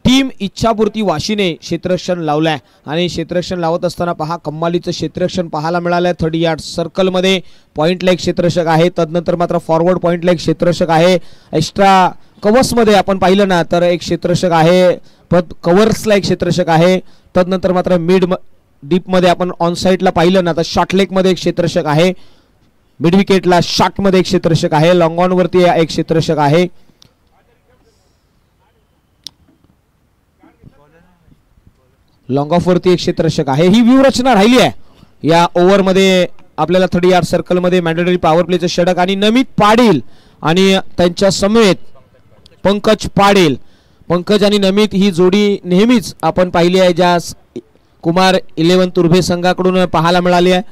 टीम इच्छापूर्ती वाशीने क्षेत्ररक्षण लावलाय आणि क्षेत्ररक्षण लावत असताना पहा कम्मालीचं क्षेत्ररक्षण पाहायला मिळालंय. 30 यार्ड सर्कल मध्ये पॉइंट लाईक क्षेत्ररक्षक आहे, तदनंतर मात्र फॉरवर्ड पॉइंट लाईक क्षेत्ररक्षक आहे. एक्स्ट्रा कव्हर्स मध्ये आपण पाहिलं ना तर एक क्षेत्ररक्षक आहे, कव्हर्स लाईक क्षेत्ररक्षक आहे. तदनंतर मात्र मिड डीप मध्ये आपण ऑन साइडला पाहिलं ना तर शॉर्ट लेग मध्ये एक क्षेत्ररक्षक आहे, मिड विकेटला शॉट मध्ये एक क्षेत्ररक्षक आहे, लॉंग ऑन वरती एक क्षेत्ररक्षक आहे. लॉंग ऑफ वरती एक क्षेत्ररक्षक आहे. ही व्यूहरचना राहिली आहे या ओव्हर मध्ये. आपल्याला 30 यार्ड सर्कल मध्ये मॅन्डेटरी पॉवर प्लेचं षटक आणि नमित पाटील आणि त्यांच्या समेत पंकज पाटील. पंकज आणि नमित ही जोडी नेहमीच आपण पाहिली आहे ज्या कुमार 11 तुर्भे संघाकडून पाहायला मिळाली आहे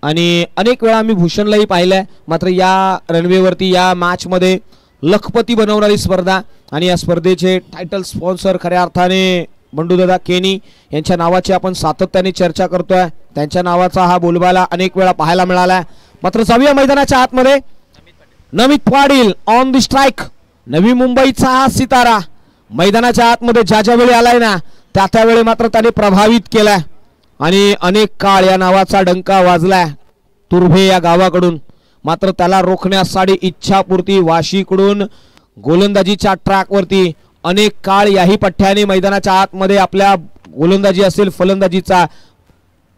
आणि अनेक वेळा आम्ही भूषणलाही पाहिलंय. मात्र या रनवेवरती या मॅच मध्ये लखपती बनवणारी स्पर्धा आणि या स्पर्धेचे टायटल स्पॉन्सर खऱ्या अर्थाने बंडूदादा केनी यांच्या नावाची आपण सातत्याने चर्चा करतोय. त्यांच्या नावाचा हा बोलबाला अनेक वेळा पाहायला मिळाला. मात्र जाऊया मैदानाच्या आतमध्ये. नमित पाटील ऑन द स्ट्राइक. नवी मुंबईचा हा सितारा मैदानाच्या आतमध्ये ज्या वेळी आलाय ना त्यावेळी मात्र त्याने प्रभावित केलाय आणि अनेक काळ या नावाचा डंका वाजलाय तुर्भे या गावाकडून. मात्र त्याला रोखण्यासाठी इच्छापूर्ती वाशीकडून गोलंदाजीच्या ट्रॅकवरती अनेक काळ याही पठ्ठ्याने मैदानाच्या आतमध्ये आपल्या गोलंदाजी असेल फलंदाजीचा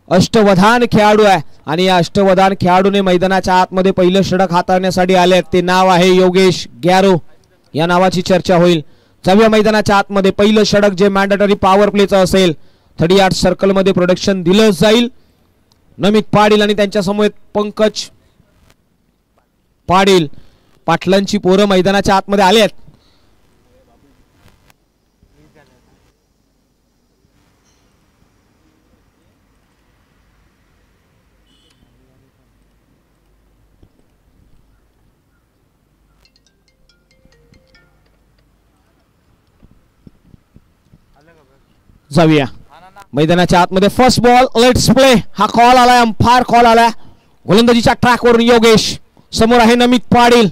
अष्टवधान खेळाडू आहे आणि या अष्टवधान खेळाडूने मैदानाच्या आतमध्ये पहिलं षटक हाताळण्यासाठी आले. ते नाव आहे योगेश गॅरो. या नावाची चर्चा होईल. जाऊया मैदानाच्या आतमध्ये. पहिलं षटक जे मॅन्डेटरी पॉवर प्लेचं असेल 38 सर्कलमध्ये प्रोडक्शन दिलं जाईल. नमित पाटील आणि त्यांच्या समोर पंकज पाटील पाटलांची पोरं मैदानाच्या आतमध्ये आले आहेत. जाऊया मैदानाच्या आतमध्ये. First ball let's play. हा कॉल आलाय, अंपायर कॉल आलाय. गोलंदाजीच्या ट्रॅकवरून योगेश. समोर आहे नमित पाटील.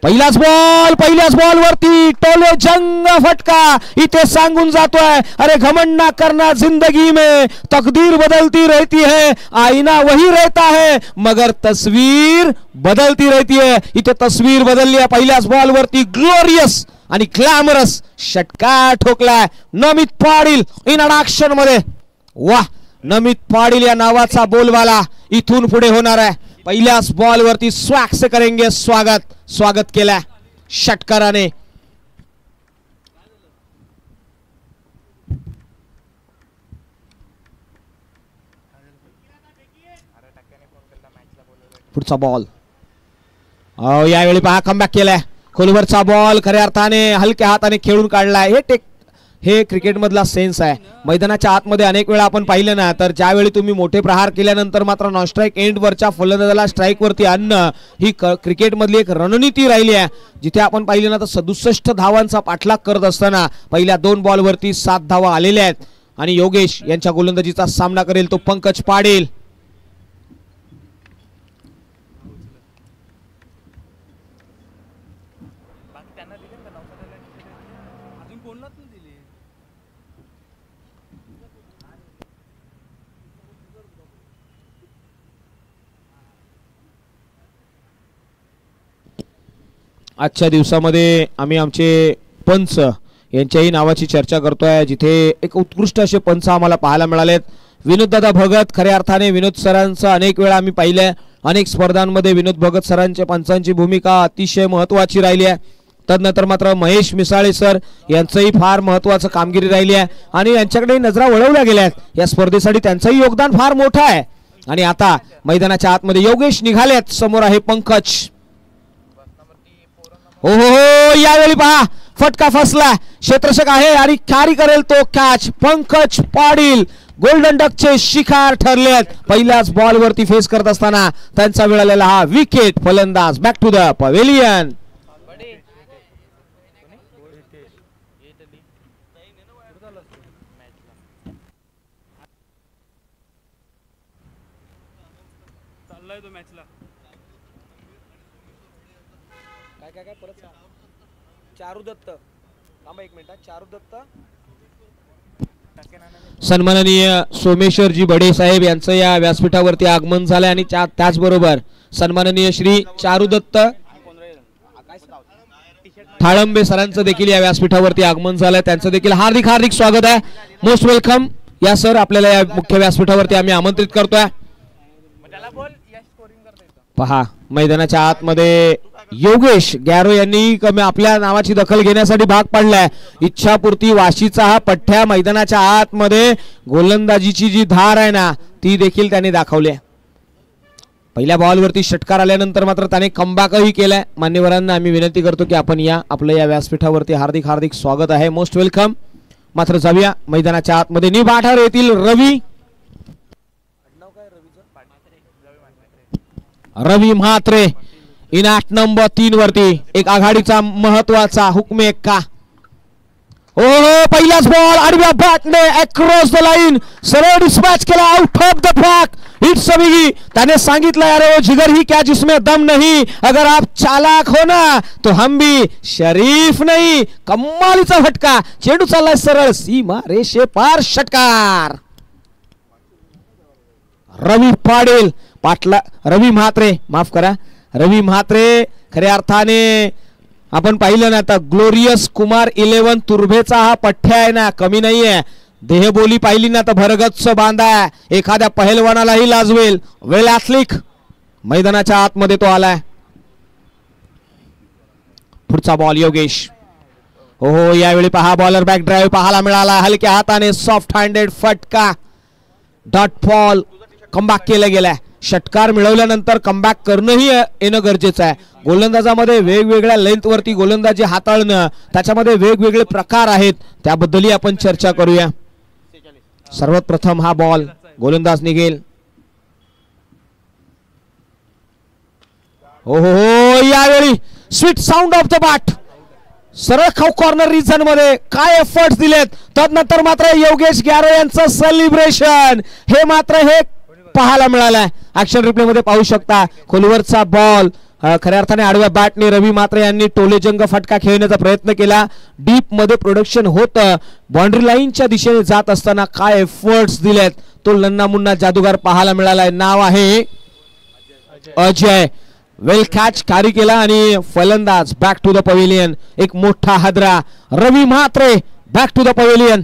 पहिल्याच बॉल वरती टोले जंग फटका. इथे सांगून जातोय अरे घमंड ना करना जिंदगी में, तकदीर बदलती रहती है, आईना वही रहता है मगर तस्वीर बदलती रहती है. इथे तस्वीर बदलली आहे. पहिल्याच बॉल वरती ग्लोरियस आणि ग्लॅमरस षटकार ठोकलाय नमित पाटील इन अडॅक्शन मध्ये. वाह, नमित पाटील या नावाचा बोलबाला इथून पुढे होणार आहे. पहिल्याच बॉल वरती स्वॅग से करेंगे स्वागत केलाय षटकाराने. पुढचा बॉल यावेळी पहा कमबॅक केलाय. खोलवरचा बॉल खऱ्या अर्थाने हलक्या हाताने खेळून काढलाय. हे क्रिकेट मधला सेन्स आहे. मैदानाच्या आतमध्ये अनेक वेळा आपण पाहिलं ना तर ज्यावेळी तुम्ही मोठे प्रहार केल्यानंतर मात्र नॉन स्ट्राईक एंड वरच्या फलंदाजाला स्ट्राईक वरती आणणं ही क्रिकेट मधली एक रणनीती राहिली आहे. जिथे आपण पाहिलं ना तर 67 धावांचा पाठलाग करत असताना पहिल्या 2 बॉल वरती 7 धावा आलेल्या आहेत आणि योगेश यांच्या गोलंदाजीचा सामना करेल तो पंकज पाटील. आजच्या दिवसामध्ये आम्ही आमचे पंच यांच्याही नावाची चर्चा करतोय. जिथे एक उत्कृष्ट असे पंच आम्हाला पाहायला मिळालेत. विनोददादा भगत. खऱ्या अर्थाने विनोद सरांचं अनेक वेळा आम्ही पाहिलंय. अनेक स्पर्धांमध्ये विनोद भगत सरांच्या पंचांची भूमिका अतिशय महत्त्वाची राहिली आहे. तदनंतर मात्र महेश मिसाळे सर यांचंही फार महत्त्वाचं कामगिरी राहिली आहे आणि यांच्याकडे नजरा वळवल्या गेल्या आहेत. या स्पर्धेसाठी त्यांचंही योगदान फार मोठं आहे. आणि आता मैदानाच्या आतमध्ये योगेश निघालेत. समोर आहे पंकज. हो यावेळी पहा फटका फसला. क्षेत्ररक्षक आहे आणि कॅरी करेल तो कॅच. पंकज पाटील गोल्डन डकचे शिकार ठरलेत. पहिल्याच बॉल वरती फेस करत असताना त्यांचा मिळालेला हा विकेट. फलंदाज बॅक टू द पवेलियन. काय परत चारू दत्त. थांबा एक मिनिट. चारू दत्त. सन्माननीय सोमेश्वरजी बडे साहेब यांचं या व्यासपीठावरती आगमन झालंय आणि त्याचबरोबर सन्माननीय श्री चारू दत्त थाळंबे सरांचं देखील या व्यासपीठावरती आगमन झालंय. त्यांचं देखील हार्दिक हार्दिक स्वागत आहे. मोस्ट वेलकम या सर. आपल्याला या मुख्य व्यासपीठावरती आम्ही आमंत्रित करतोय. पहा मैदानाच्या आतमध्ये योगेश गॅरो यांनी आपल्या नावाची दखल घेण्यासाठी भाग पाडलाय. इच्छापूर्ती वाशीचा हा पठ्ठ्या मैदानाच्या आतमध्ये गोलंदाजीची जी धार आहे ना ती देखील त्याने दाखवली आहे. पहिल्या बॉलवरती षटकार आल्यानंतर मात्र त्याने कमबॅकही केलाय. मान्यवरांना आम्ही विनंती करतो की आपण या आपल्या या व्यासपीठावरती हार्दिक हार्दिक स्वागत आहे. Most welcome. मात्र जाऊया मैदानाच्या आतमध्ये. निबाठार येथील रवी म्हात्रे इनाट नंबर 3 वरती एक आघाडीचा महत्वाचा हुकमे एक्का. पहिलाच बॉल आडव्या बॅटने अक्रॉस द लाईन सरळ डिस्पॅच केला out of the track. It's biggie. त्याने सांगितलं अरे वो जिगर ही क्या जिसमें दम नहीं, अगर आप चालाक हो ना तो हम भी शरीफ नहीं. कमालीचा फटका, चेंडू चाललाय सरळ सीमा रेषे पार. षटकार. रवी पाटील पाटला, रवी म्हात्रे माफ करा, रवी म्हात्रे खऱ्या अर्थाने आपण पाहिलं ना आता ग्लोरियस कुमार 11 तुर्भेचा हा पठ्ठ्या आहे ना, कमी नाहीये. देहबोली पाहिली ना तर भरगच्च बांधा, एखाद्या पहिलवानालाही लाजवेल. वेल ॲथलिक मैदानाच्या आतमध्ये तो आलाय. पुढचा बॉल योगेश. हो यावेळी पहा बॉलर बॅक ड्राईव्ह पाहायला मिळाला. हलक्या हाताने सॉफ्ट हँडेड फटका. डॉट बॉल कमबॅक केलं गेलाय. षटकार मिळवल्यानंतर कमबॅक करणंही येणं गरजेचं आहे. गोलंदाजामध्ये वेगवेगळ्या लेंथ वरती गोलंदाजी हाताळणं, त्याच्यामध्ये वेगवेगळे प्रकार आहेत, त्याबद्दलही आपण चर्चा करूया. सर्वात प्रथम हा बॉल गोलंदाज निघेल. हो हो हो यावेळी sweet sound of the bat. सरळ खाऊ कॉर्नर रिजन मध्ये काय एफर्ट्स दिलेत. तदनंतर मात्र योगेश ग्यारो यांचं सेलिब्रेशन हे मात्र हे पाहायला मिळालंय. ऍक्शन रिप्ले मध्ये पाहू शकता. खोलवरचा बॉल खऱ्या अर्थाने आडव्या बॅटने रवी म्हात्रे यांनी टोलेजंग फटका खेळण्याचा प्रयत्न केला. डीप मध्ये प्रोडक्शन होतं. बाउंड्री लाईनच्या दिशेने जात असताना काय एफर्ट्स दिलेत तो लन्ना मुन्ना जादूगार पाहायला मिळालाय. नाव आहे अजय. वेल कॅच कॅरी केला आणि फलंदाज बॅक टू द पवेलियन. एक मोठा हादरा. Ravi Mhatre back to the pavilion.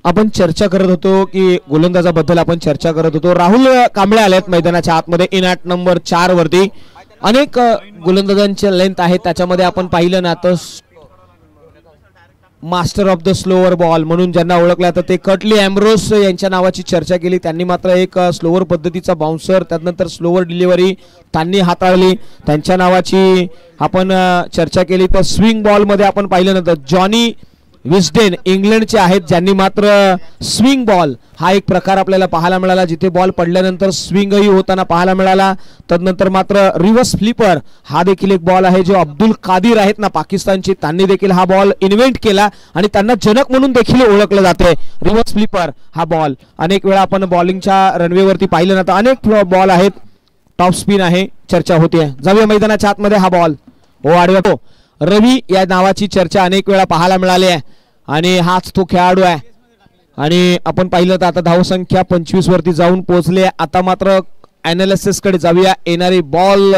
आपण चर्चा करत होतो की गोलंदाजाबद्दल आपण चर्चा करत होतो. राहुल कांबळे आलेत मैदानाच्या आतमध्ये इन ॲट नंबर 4 वरती. अनेक गोलंदाजांचे लेंथ आहेत, त्याच्यामध्ये आपण पाहिलं ना तर master of the slower ball म्हणून ज्यांना ओळखलं जातं ते कर्टली एम्ब्रोस यांच्या नावाची चर्चा केली. त्यांनी मात्र एक स्लोअर पद्धतीचा बाउन्सर, त्यानंतर स्लोअर डिलिव्हरी त्यांनी हाताळली, त्यांच्या नावाची आपण चर्चा केली. तर स्विंग बॉल मध्ये आपण पाहिलं ना तर जॉनी विस्डेन इंग्लंडचे आहेत, ज्यांनी मात्र स्विंग बॉल हा एक प्रकार आपल्याला पाहायला मिळाला, जिथे बॉल पडल्यानंतर स्विंगही होताना पाहायला मिळाला. तदनंतर मात्र रिव्हर्स फ्लिपर हा देखील एक बॉल आहे जो अब्दुल कादिर आहेत ना पाकिस्तानचे, त्यांनी देखील हा बॉल इन्व्हेंट केला आणि त्यांना जनक म्हणून देखील ओळखलं जाते. रिव्हर्स फ्लिपर हा बॉल अनेक वेळा आपण बॉलिंगच्या रनवेवरती पाहिलं ना तर अनेक बॉल आहेत. टॉप स्पिन आहे, चर्चा होते. जाऊया मैदानाच्या आतमध्ये. हा बॉल हो आडव्या तो रवी या नावाची चर्चा अनेक वेळा पाहायला मिळाली आहे आणि हाच तो खेळाडू आहे. आणि आपण पाहिलं तर आता धावसंख्या 25 वरती जाऊन पोहोचले. आता मात्र अनालिसिस कडे जाऊया. येणारी बॉल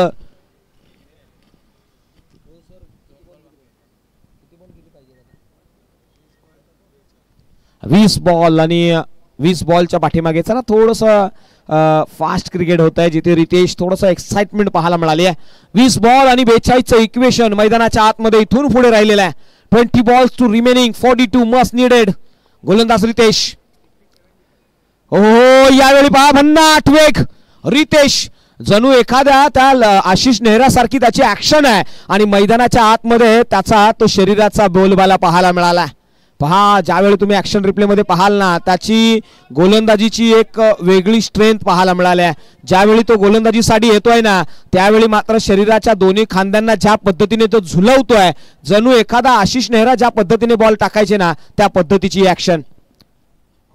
वीस बॉल आणि 20 बॉलच्या पाठीमागे चला थोडस फास्ट क्रिकेट होत आहे, जिथे रितेश थोडस एक्साइटमेंट पाहायला मिळाली आहे. 20 बॉल आणि 42चं इक्वेशन मैदानाच्या आतमध्ये इथून पुढे राहिलेलं आहे. 20 balls to remaining, 42 must needed. गोलंदाज रितेश. हो यावेळी पहा भन्नाट वेग. रितेश जणू एखाद्या त्या आशिष नेहरा सारखी त्याची ऍक्शन आहे आणि मैदानाच्या आतमध्ये त्याचा तो शरीराचा बोलबाला पाहायला मिळाला. पहा ज्यावेळी तुम्ही ऍक्शन रिप्ले मध्ये पाहाल ना त्याची गोलंदाजीची एक वेगळी स्ट्रेंथ पाहायला मिळाली आहे. ज्यावेळी तो गोलंदाजीसाठी येतोय ना त्यावेळी मात्र शरीराच्या दोन्ही खांद्यांना ज्या पद्धतीने तो झुलवतोय, जणू एखादा आशिष नेहरा ज्या पद्धतीने बॉल टाकायचे ना त्या पद्धतीची ऍक्शन.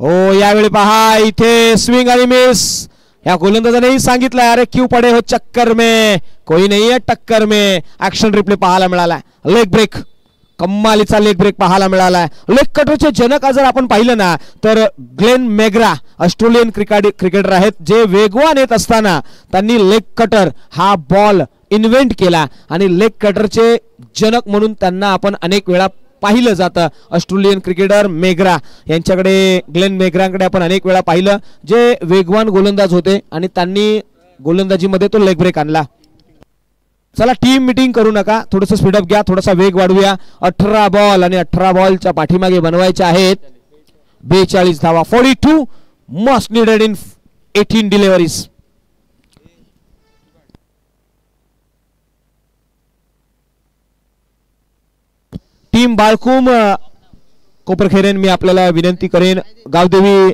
हो यावेळी पहा इथे स्विंग आणि मिस. या गोलंदाजानेही सांगितलं अरे क्यू पडे हो चक्कर में कोई नहीं है टक्कर में. ऍक्शन रिप्ले पाहायला मिळाला. लेग ब्रेक, कम्मालीचा लेग ब्रेक पाहायला मिळाला. लेग कटरचे जनक जर आपण पाहिलं ना तर ग्लेन मेग्रा ऑस्ट्रेलियन क्रिकेटर आहेत, जे वेगवान येत असताना त्यांनी लेग कटर हा बॉल इन्व्हेंट केला आणि लेग कटरचे जनक म्हणून त्यांना आपण अनेक वेळा पाहिलं जातं. ऑस्ट्रेलियन क्रिकेटर मेग्रा यांच्याकडे, ग्लेन मेग्राकडे आपण अनेक वेळा पाहिलं, जे वेगवान गोलंदाज होते आणि त्यांनी गोलंदाजीमध्ये तो लेग ब्रेक आणला. चला टीम मीटिंग करू नका, थोडस स्पीडअप घ्या, थोडासा वेग वाढवूया. 18 बॉल आणि 18 बॉलच्या पाठीमागे बनवायचे आहेत 42 धावा. 42 must needed in 18 deliveries. Team Balkum Koparkhairane मी आपल्याला विनंती करेन, गावदेवी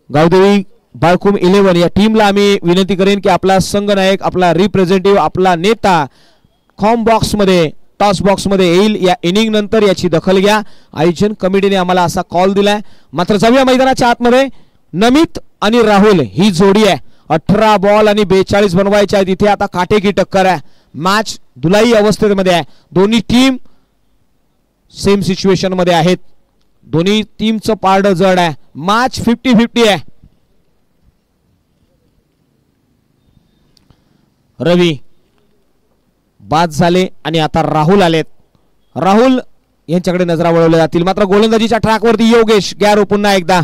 गावदेवी बाळकुम 11 या टीमला आम्ही विनंती करेन की आपला संघनायक, आपला रिप्रेझेंटेटिव्ह, आपला नेता कॉम बॉक्स मध्ये, टॉस बॉक्स मध्ये येईल. या इनिंग नंतर याची दखल घ्या. आयोजन कमिटीने आम्हाला असा कॉल दिलाय. मात्र जाऊया मैदानाच्या आतमध्ये. नमित आणि राहुल ही जोडी आहे. 18 बॉल आणि 42 बनवायचे आहेत. इथे आता काटेकी टक्कर आहे. मॅच दुलाई अवस्थेमध्ये आहे. दोन्ही टीम सेम सिच्युएशन मध्ये आहेत. दोन्ही टीमचं पारड जड आहे. मॅच 50-50 आहे. रवी बाद झाले आणि आता राहुल आलेत. राहुल यांच्याकडे नजरा वळवल्या जातील. मात्र गोलंदाजीच्या ट्रॅकवरती योगेश गॅरो पुन्हा एकदा.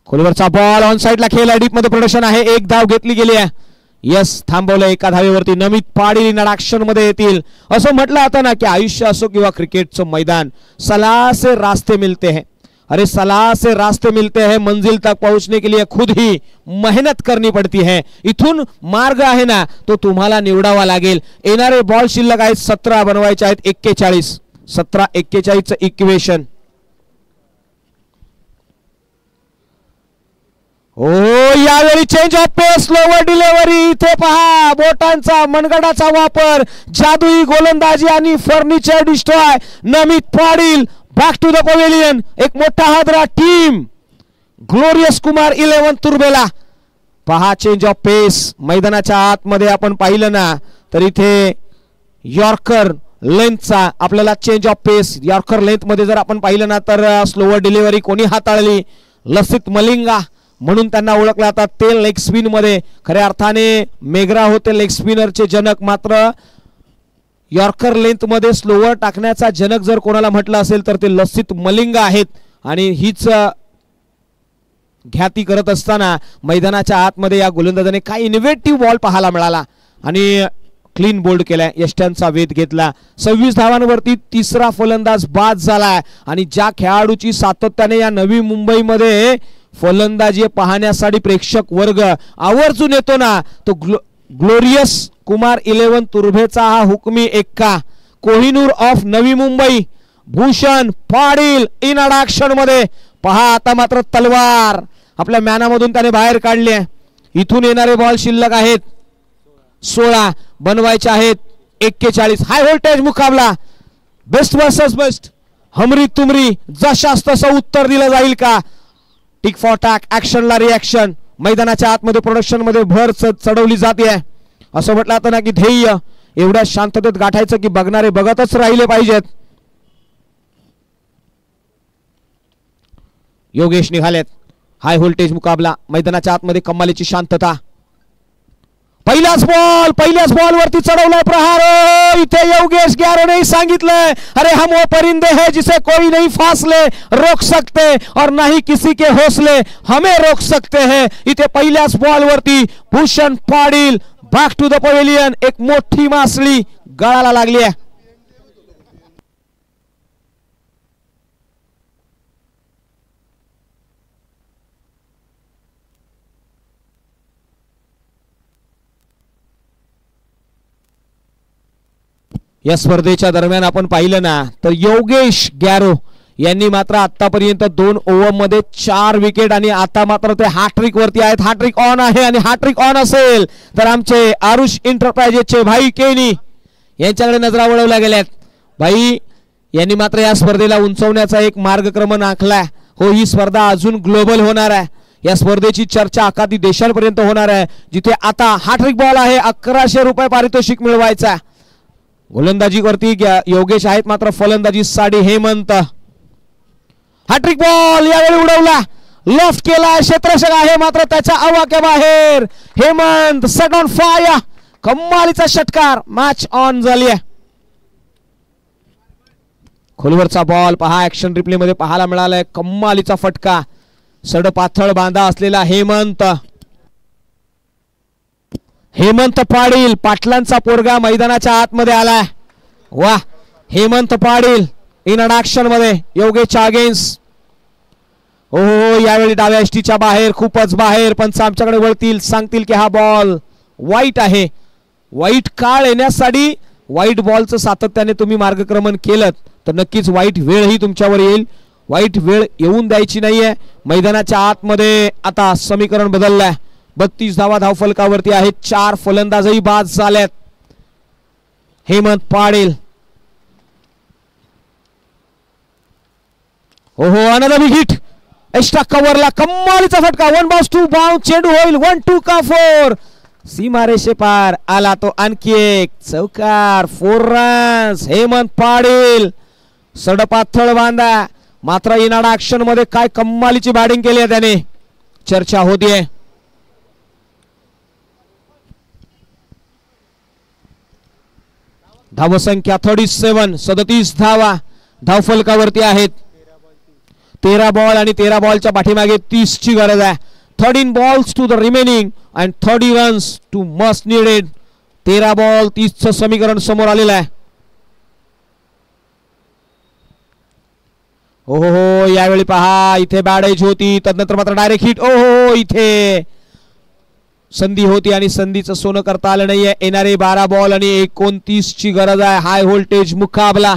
खोलवरचा बॉल ऑन साइडला खेळला. डीप मध्ये प्रोडक्शन आहे. एक धाव घेतली गेली आहे. यस थांबवलं एका धावेवरती. नमित पाडील ॲक्शन मध्ये येतील. असं म्हटलं जातं ना की आयुष्य असो किंवा क्रिकेटचं मैदान, सलाह से रास्ते मिलते हैं. अरे सलाह से रास्ते मिलते हैं. मंजिल तक पहुंचने के लिए खुद ही मेहनत करनी पड़ती है. इथून मार्ग आहे ना तो तुम्हाला निवडावा लागेल. येणारे बॉल शिल्लक आहेत 17 बनवायचे आहेत 41. 17-41 इक्वेशन. ओ यावेळी change of pace, slower delivery. इथे पहा बोटांचा मनगडाचा वापर, जादुई गोलंदाजी आणि furniture destroy. Namit Patil back to the pavilion. एक मोठा हादरा टीम ग्लोरियस कुमार 11 तुर्बेला. पहा चेंज ऑफ पेस. मैदानाच्या आतमध्ये आपण पाहिलं ना तर इथे यॉर्कर लेंथचा आपल्याला change of pace. Yorker length मध्ये जर आपण पाहिलं ना तर स्लोवर डिलिव्हरी कोणी हाताळली? लसित मलिंगा म्हणून त्यांना ओळखलं जातात. ते लेग स्पिन मध्ये खऱ्या अर्थाने मेगरा होते लेग स्पिनरचे जनक. मात्र यॉर्कर लेंथ मध्ये स्लोवर टाकण्याचा जनक जर कोणाला म्हटलं असेल तर ते लसित मलिंगा आहेत. आणि हीच ख्याती करत असताना मैदानाच्या आतमध्ये या गोलंदाजाने काय इनोव्हेटिव्ह बॉल पाहायला मिळाला आणि क्लीन बोल्ड केलाय. यष्ट्यांचा वेध घेतला. 26 धावांवरती तिसरा फलंदाज बाद झालाय. आणि ज्या खेळाडूची सातत्याने या नवी मुंबईमध्ये फलंदाजी पाहण्यासाठी प्रेक्षक वर्ग आवर्जून येतो ना तो ग्लोरियस कुमार 11 तुर्भेचा हा हुकमी Ekka. Kohinoor of Navi Mumbai Bhushan पाडील in action मध्ये. पहा आता मात्र तलवार आपल्या मॅनामधून त्याने बाहेर काढली आहे. इथून येणारे बॉल शिल्लक आहेत 16 बनवायचे आहेत 41. हाय व्होल्टेज मुकाबला. Best versus best. हमरी तुमरी जशास तसं उत्तर दिलं जाईल का? टिक फॉर टॅक, ऍक्शनला रिॲक्शन. मैदानाच्या आतमध्ये प्रोडक्शन मध्ये भर चढवली जाते. असं म्हटलं जातं ना की ध्येय एवढ्या शांततेत गाठायचं की बघणारे बघतच राहिले पाहिजेत. योगेश निघालेत. हाय व्होल्टेज मुकाबला. मैदानाच्या आतमध्ये कमालीची शांतता. पहिल्याच बॉल वरती चढवलाय प्रहार. इथे योगेश गॅरोने सांगितलंय अरे हम वो परिंदे हैं जिसे कोई नहीं फासले रोक सकते और नहीं किसी के हौसले हमें रोक सकते हैं. इथे पहिल्याच बॉल वरती Bhushan Patil back to the pavilion. एक मोठी मासळी गळाला लागली आहे. या स्पर्धेच्या दरम्यान आपण पाहिलं ना तर योगेश गॅरो यांनी मात्र आतापर्यंत 2 ओव्हर मध्ये 4 विकेट आणि आता मात्र ते हॅट्रिक वरती आहेत. हॅट्रिक ऑन आहे आणि हॅट्रिक ऑन असेल तर आमचे आरुष एंटरप्राइजेसचे भाई केनी यांच्याकडे नजरा वळवल्या गेल्यात. भाई यांनी मात्र या स्पर्धेला उंचवण्याचा एक मार्गक्रमण आखलाय. हो ही स्पर्धा अजून ग्लोबल होणार आहे. या स्पर्धेची चर्चा अखाती देशांपर्यंत होणार आहे. जिथे आता हॅट्रिक बॉल आहे 1100 रुपये पारितोषिक मिळवायचा. गोलंदाजीवरती योगेश आहेत मात्र फलंदाजी साठी हेमंत. हॅट्रिक बॉल यावेळी उडवला, लॉफ्ट केला. क्षेत्ररक्षक आहे मात्र त्याच्या आवाक्या बाहेर. Hemant set on fire. कमालीचा षटकार. मॅच ऑन झाली आहे. खोलवरचा बॉल पहा ऍक्शन रिप्ले मध्ये पाहायला मिळालाय. कमालीचा फटका. सडपाथळ बांधा असलेला हेमंत पाडील पाटलांचा पोरगा मैदानाच्या आतमध्ये आलाय. वा हेमंत पाडील इन ॲक्शन मध्ये योगेशच्या अगेन्स्ट. हो यावेळी डाव्या एसटीच्या बाहेर, खूपच बाहेर. पंच आमच्याकडे वळतील, सांगतील की हा बॉल वाईट आहे. वाईट काळ येण्यासाठी वाईट बॉलचं सातत्याने तुम्ही मार्गक्रमण केलं तर नक्कीच वाईट वेळही तुमच्यावर येईल. वाईट वेळ येऊन द्यायची नाहीये. मैदानाच्या आतमध्ये आता समीकरण बदललंय. 32 धावा धावफलकावरती आहेत. 4 फलंदाजही बाद झाल्यात. हेमंत पाटील, हो अनदर बिग हिट, एक्स्ट्रा कव्हरला कमालीचा फटका. 1 बाउन्स 2 बाउन्स, चेंडू होईल 1-2 का 4. सीमारेषे पार आला तो आणखी एक चौकार. 4 रन्स. हेमंत पाटील सडपाथळ बांधा. मात्र इनाडा ऍक्शन मध्ये काय कमालीची बॅटिंग केली आहे त्याने. चर्चा होतीये. धावसंख्या 37 धावा धावफलकावरती आहेत. 13 बॉल आणि 13 बॉलच्या पाठीमागे 30 ची गरज आहे. 13 balls to the remaining and 30 runs to must needed. 13 ball 30 चं समीकरण समोर आलेलं आहे. हो यावेळी पहा इथे बॅडेज होती, तदनंतर मात्र डायरेक्ट हिट. इथे संधी होती आणि संधीचं सोनं करता आलं नाहीये. येणारे 12 बॉल आणि 29 ची गरज आहे. हाय व्होल्टेज मुकाबला.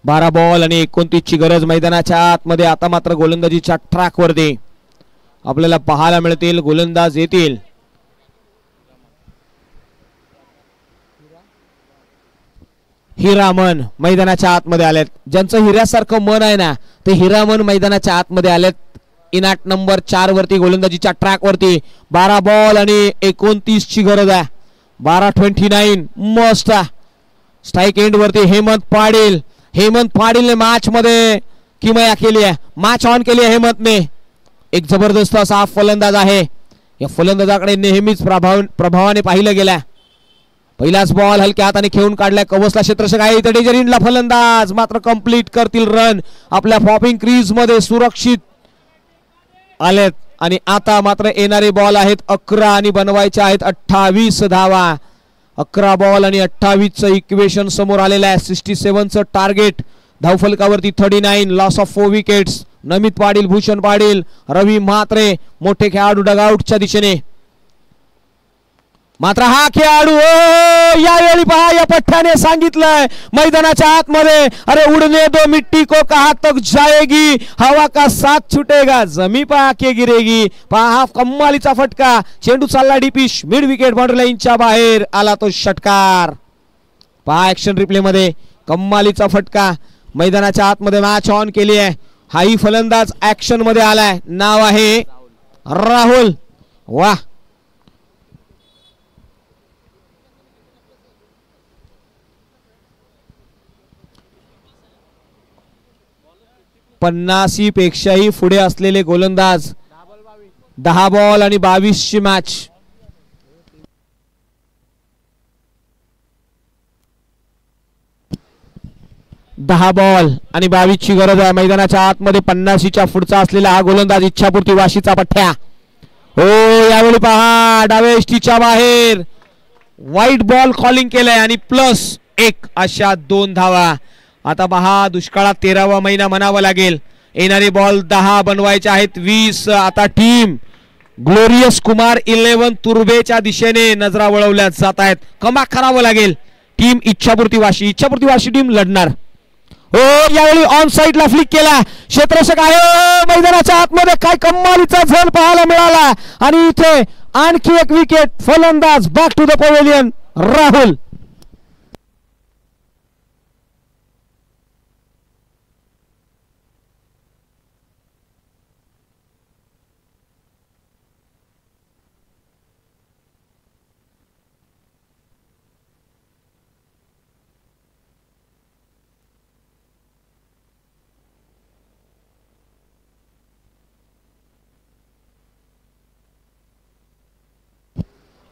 बारा बॉल आणि 29 ची गरज मैदानाच्या आतमध्ये. आता मात्र गोलंदाजीच्या ट्रॅक वरती आपल्याला पाहायला मिळतील. गोलंदाज येतील. हिरामन मैदानाच्या आतमध्ये आलेत. ज्यांचं हिऱ्यासारखं मन आहे ना ते हिरामन मैदानाच्या आतमध्ये आलेत. इनाट नंबर 4 वरती गोलंदाजीच्या ट्रॅक वरती. 12 बॉल आणि 29 ची गरज आहे. 12-29 मस्त. स्ट्राईक एंड वरती हेमंत पाटीलने मॅच मध्ये किमया केली आहे. मॅच ऑन केली आहे हेमंतने. एक जबरदस्त असा फलंदाज आहे. या फलंदाजाकडे नेहमीच प्रभावाने पाहिलं गेलं. पहिलाच बॉल हलक्या हाताने खेळून काढलाय. कवसला क्षेत्ररक्षक आहे. इथे डेंजर इंडला फलंदाज मात्र कंप्लीट करतील रन. आपल्या पॉपिंग क्रीज मध्ये सुरक्षित आलेत. आणि आता मात्र येणारे बॉल आहेत 11 आणि बनवायचे आहेत 28 धावा. 11 बॉल आणि 28 चं इक्वेशन समोर आलेलं आहे. 67 चं टार्गेट. धावफलकावरती 39. Loss of 4 wickets. Namit Patil, Bhushan Patil, Ravi Mhatre मोठे खेळाडू डगआउटच्या दिशेने. मात्र हा खेळाडू यावेळी पहा या पठ्ठ्याने सांगितलंय मैदानाच्या आतमध्ये, अरे उडने दो मिट्टी को कहा तक जाएगी, हवा का साथ छुटेगा, जमी पे आके गिरेगी. पहा हा कम्मालीचा फटका. चेंडू चालला डीपिश. मिड विकेट बाउंड्री लाईनच्या बाहेर आला तो षटकार. पहा ऍक्शन रिप्ले मध्ये कम्मालीचा फटका. मैदानाच्या आतमध्ये मॅच ऑन केली आहे. हाही फलंदाज ऍक्शन मध्ये आलाय. नाव आहे राहुल. वाह. पन्नासी पेक्षाही पुढे असलेले गोलंदाज. 10 बॉल आणि 22 ची मॅच. दहा बॉल आणि 22 ची गरज आहे. मैदानाच्या आतमध्ये 50च्या पुढचा असलेला हा गोलंदाज. इच्छापूर्ती वाशीचा पठ्ठ्या. हो यावेळी पहा डाव्या एष्टीच्या बाहेर वाईट बॉल कॉलिंग केलंय आणि +1 अशा 2 धावा. आता पहा दुष्काळात 13वा महिना म्हणावा लागेल. येणारे बॉल 10 बनवायचे आहेत 20. आता टीम ग्लोरियस कुमार 11 तुर्बेच्या दिशेने नजरा वळवल्या जात आहेत. कमबॅक करावं लागेल. टीम इच्छापूर्ती वाशी टीम लढणार. हो यावेळी ऑन साइड ला फ्लिक केला. क्षेत्ररक्षक आहे मैदानाच्या आतमध्ये. काय कमालीचा झेल पाहायला मिळाला आणि इथे आणखी एक विकेट. फलंदाज back to the pavilion Rahul.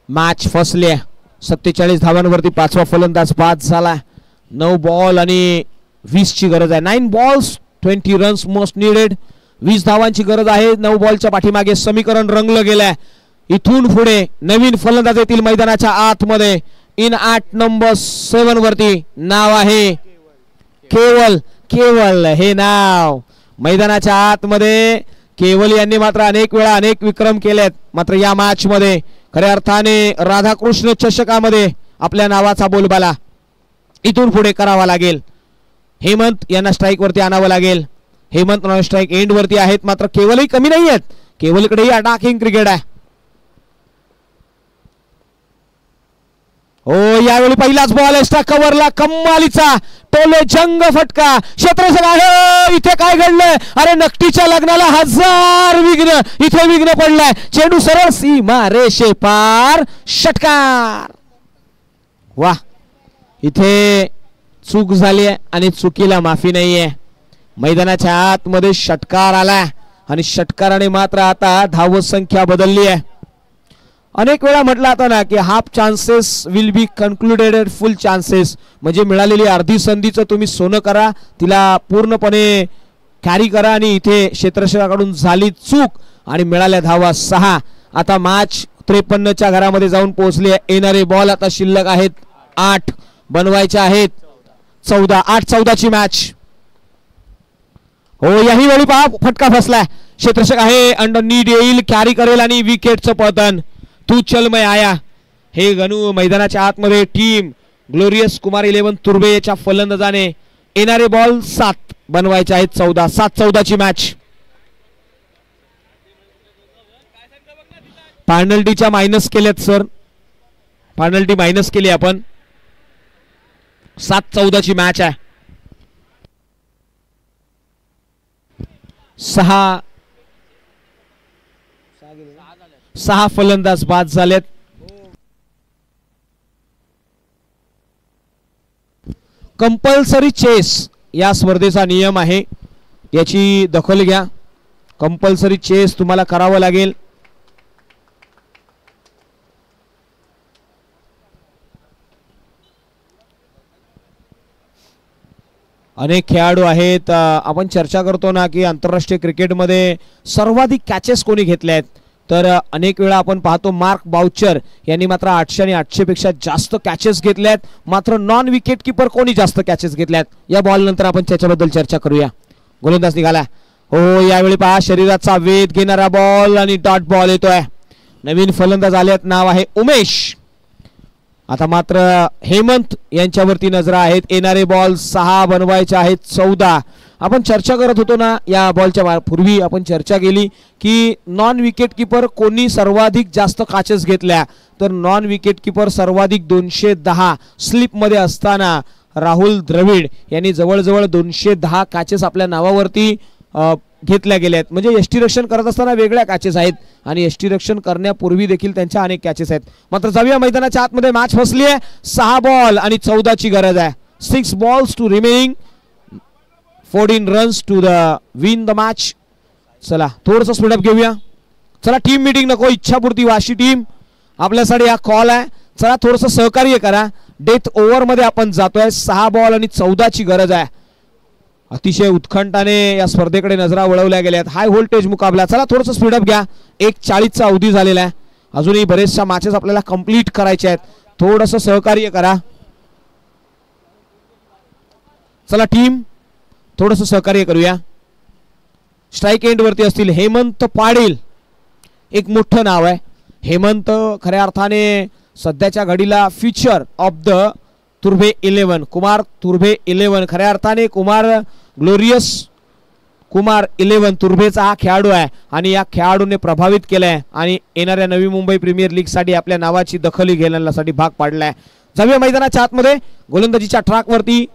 Match फसले. 47 धावांवरती पाचवा फलंदाज बाद झाला. 9 बॉल आणि 20 ची गरज आहे. 9 बॉल्स 20 रन्स मोस्ट नीडेड. 20 धावांची गरज आहे. 9 बॉलच्या पाठीमागे समीकरण रंगलं गेलंय. इथून पुढे नवीन फलंदाज येतील मैदानाच्या आतमध्ये. इन 8 नंबर 7 वरती नाव आहे केवल. केवल हे नाव मैदानाच्या आतमध्ये. केवल यांनी मात्र अनेक वेळा अनेक विक्रम केलेत. मात्र या मॅच मध्ये खऱ्या अर्थाने राधाकृष्ण चषकामध्ये आपल्या नावाचा बोलबाला इथून पुढे करावा लागेल. हेमंत यांना स्ट्राईक वरती आणावं लागेल. हेमंत नॉन स्ट्राईक एंड वरती आहेत. मात्र केवलही कमी नाही आहेत. केवलकडेही अटॅकिंग क्रिकेट आहे. हो यावेळी पहिलाच बॉल एक्स्ट्रा कव्हरला कमालीचा टोले जंग फटका. क्षेत्ररक्षक आहे. इथे काय घडलंय? अरे नकटीच्या लग्नाला 1000 विघ्न. इथे विघ्न पडलाय. चेंडू सरळ सीमा रेषे पार. षटकार. वा इथे चूक झाली आहे आणि चुकीला माफी नाहीये. मैदानाच्या आतमध्ये षटकार आला आणि षटकाराने मात्र आता धावसंख्या बदलली आहे. अनेक वेळा म्हटलं आता ना की half chances will be concluded full chances. म्हणजे मिळालेली अर्धी संधीचं तुम्ही सोनं करा, तिला पूर्णपणे कॅरी करा. आणि इथे क्षेत्ररक्षकाकडून झाली चूक आणि मिळाल्या धावा 6. आता मॅच 53च्या घरामध्ये जाऊन पोहोचली आहे. येणारे बॉल आता शिल्लक आहेत 8. बनवायचे आहेत 14. 8-14 ची मॅच. हो याही वेळी पहा फटका फसलाय. क्षेत्ररक्षक आहे. अंडर नीड येईल, कॅरी करेल आणि विकेटचं पतन. तू चल मैं आया. हे गणू मैदानाच्या आतमध्ये टीम ग्लोरियस कुमार 11 तुर्बेच्या फलंदाजाने येणारे बॉल 7 बनवायचे आहेत 14. 7-14 ची मॅच. पेनल्टीच्या मायनस केल्यात सर. पेनल्टी मायनस केली आपण. 7-14 ची मॅच आहे. 6 फलंदाज बाद झालेत. कंपल्सरी चेस या स्पर्धेचा नियम आहे, याची दखल घ्या. कंपल्सरी चेस तुम्हाला करावं लागेल. अनेक खेळाडू आहेत. आपण चर्चा करतो ना की आंतरराष्ट्रीय क्रिकेटमध्ये सर्वाधिक कॅचेस कोणी घेतले आहेत, तर अनेक वेळा आपण पाहतो मार्क बाउचर यांनी मात्र 800 आणि 800 पेक्षा जास्त कॅचेस घेतल्यात. मात्र नॉन विकेट किपर कोणी जास्त कॅचेस घेतल्यात, या बॉल नंतर आपण त्याच्याबद्दल चर्चा करूया. गोलंदाज निघाला. हो यावेळी पहा शरीराचा वेध घेणारा बॉल आणि डॉट बॉल येतोय. नवीन फलंदाज आलेत. नाव आहे उमेश. आता मात्र हेमंत यांच्यावरती नजर आहेत. येणारे बॉल 6 बनवायचे आहेत 14. आपण चर्चा करत होतो ना या बॉलच्या पूर्वी आपण चर्चा केली की नॉन विकेट किपर कोणी सर्वाधिक जास्त कॅचेस घेतल्या, तर नॉन विकेट किपर सर्वाधिक 210 स्लिप मध्ये असताना राहुल द्रविड यांनी जवळजवळ 210 कॅचेस आपल्या नावावरती घेतल्या गेल्या आहेत. म्हणजे यष्टीरक्षण करत असताना वेगळ्या कॅचेस आहेत आणि यष्टीरक्षण करण्यापूर्वी देखील त्यांच्या अनेक कॅचेस आहेत. मात्र जाऊया मैदानाच्या आतमध्ये. मॅच फसली आहे. 6 बॉल आणि 14 ची गरज आहे. 6 balls to remaining, 14 runs to the win the match. चला थोडंसं स्पीडअप घेऊया. चला टीम मीटिंग नको, इच्छापूर्ती वाशी टीम आपल्यासाठी हा कॉल आहे. चला थोडंसं सहकार्य करा. डेथ ओव्हर मध्ये आपण जातोय. 6 बॉल आणि 14 ची गरज आहे. अतिशय उत्कंठाने या स्पर्धेकडे नजरा वळवल्या गेल्यात. हाय व्होल्टेज मुकाबला. चला थोडंसं स्पीडअप घ्या. 1:40चा अवधी झालेला आहे. अजूनही बरेचशा मॅचेस आपल्याला कंप्लीट करायचे आहेत. थोडंसं सहकार्य करा. चला टीम थोडंसं सहकार्य करूया. स्ट्राईक एंड वरती असतील हेमंत पाटील. एक मोठं नाव आहे हेमंत. खऱ्या अर्थाने सध्याच्या घडीला future of the Turbhe 11 Kumar Turbhe 11 खऱ्या अर्थाने कुमार ग्लोरियस कुमार 11 तुर्भेचा हा खेळाडू आहे आणि या खेळाडूने प्रभावित केलाय आणि येणाऱ्या नवी मुंबई प्रीमियर लीग साठी आपल्या नावाची दखल घेण्यासाठी भाग पाडलाय. जाऊया मैदानाच्या आतमध्ये. गोलंदाजीच्या ट्रॅक वरती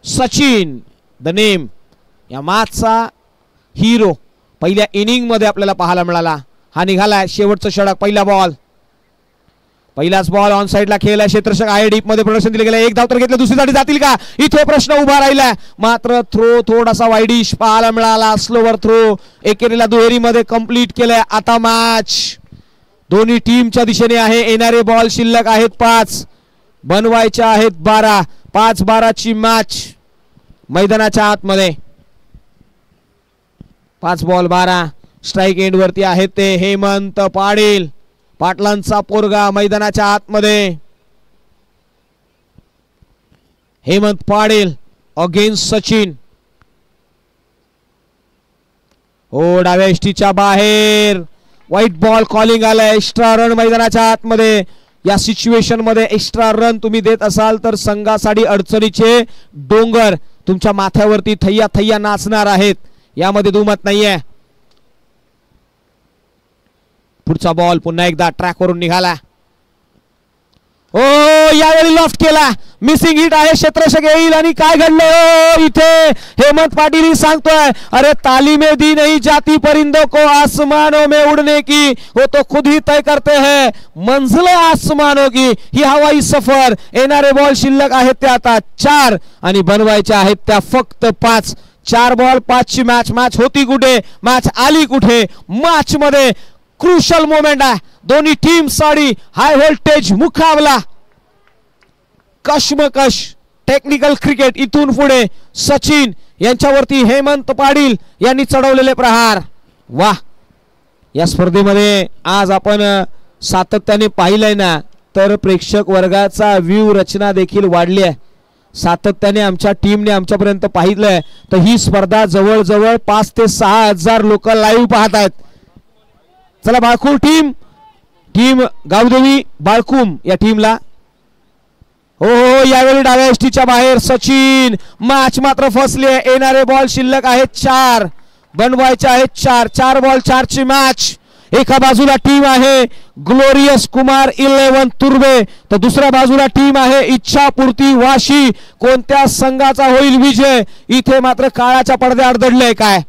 सचिन द नेम या मॅचचा हिरो पहिल्या इनिंग मध्ये आपल्याला पाहायला मिळाला. हा निघालाय शेवटचं षटक. पहिला बॉल, पहिलाच बॉल ऑन साइडला खेळला. क्षेत्ररक्षक आहे. डीप मध्ये प्रदर्शन दिले गेले. एक धाव तर घेतलं. दुसरीसाठी जातील का, इथे प्रश्न उभा राहिलाय. मात्र थ्रो थोडासा वाईडिश पाहायला मिळाला. स्लोवर थ्रो एकेरीला दुहेरी मध्ये कंप्लीट केलंय. आता मॅच दोन्ही टीमच्या दिशेने आहे. येणारे बॉल शिल्लक आहेत 5, बनवायच्या आहेत 12. 5-12ची मॅच मैदानाच्या आतमध्ये. 5 बॉल 12. स्ट्राईक एंड वरती आहेत ते हेमंत पाटील, पाटलांचा पोरगा मैदानाच्या आतमध्ये. हेमंत पाटील अगेन्स्ट सचिन. ओ डाव्या एष्टीच्या बाहेर व्हाईट बॉल कॉलिंग आलाय. एक्स्ट्रा रन मैदानाच्या आतमध्ये. या सिच्युएशन मध्ये एक्स्ट्रा रन तुम्ही देत असाल तर संघासाठी अडचणीचे डोंगर तुमच्या माथ्यावरती थैया थैया नाचणार आहेत, यामध्ये दुमत नाहीये. पुढचा बॉल पुन्हा एकदा ट्रॅक वरून निघाला. ओ यावेळी लॉफ्ट केला. मिसिंग हिट आहे. क्षेत्ररक्षक येईल आणि काय घडलं इथे हेमंत पाटील सांगतोय, अरे तालीमें दी नहीं जाती परिंदों को आसमानों में उड़ने की, वो तो खुद ही तय करते हैं मंजिल आसमानों की. ही हवाई सफर. येणारे बॉल शिल्लक आहेत ते आता 4 आणि बनवायच्या आहेत त्या फक्त 5. 4 बॉल 5ची मॅच होती कुठे, मॅच आली कुठे. मॅच मध्ये क्रुशल मोमेंट आहे. दोन्ही टीम साठी हाय व्होल्टेज मुकाबला. कश्मकश टेक्निकल क्रिकेट. इथून पुढे सचिन यांच्यावरती हेमंत पाटील यांनी चढवलेले प्रहार. वाह, या स्पर्धेमध्ये आज आपण सातत्याने पाहिलंय ना, तर प्रेक्षक वर्गाचा व्ह्यू रचना देखील वाढली आहे. सातत्याने आमच्या टीमने आमच्यापर्यंत पाहिलंय तर ही स्पर्धा जवळजवळ 5 ते 6 हजार लोक लाईव्ह पाहत आहेत. चला बाळकूम टीम गावदेवी बाळकूम या टीमला. हो यावेळी डाव्या एष्टीच्या बाहेर सचिन. मॅच मात्र फसली आहे. येणारे बॉल शिल्लक आहेत 4, बनवायचे आहेत 4. 4 बॉल 4ची मॅच. एका बाजूला टीम आहे ग्लोरियस कुमार 11 तुर्बे, तर दुसऱ्या बाजूला टीम आहे इच्छापूर्ती वाशी. कोणत्या संघाचा होईल विजय, इथे मात्र काळाच्या पडद्याआड दडलंय काय.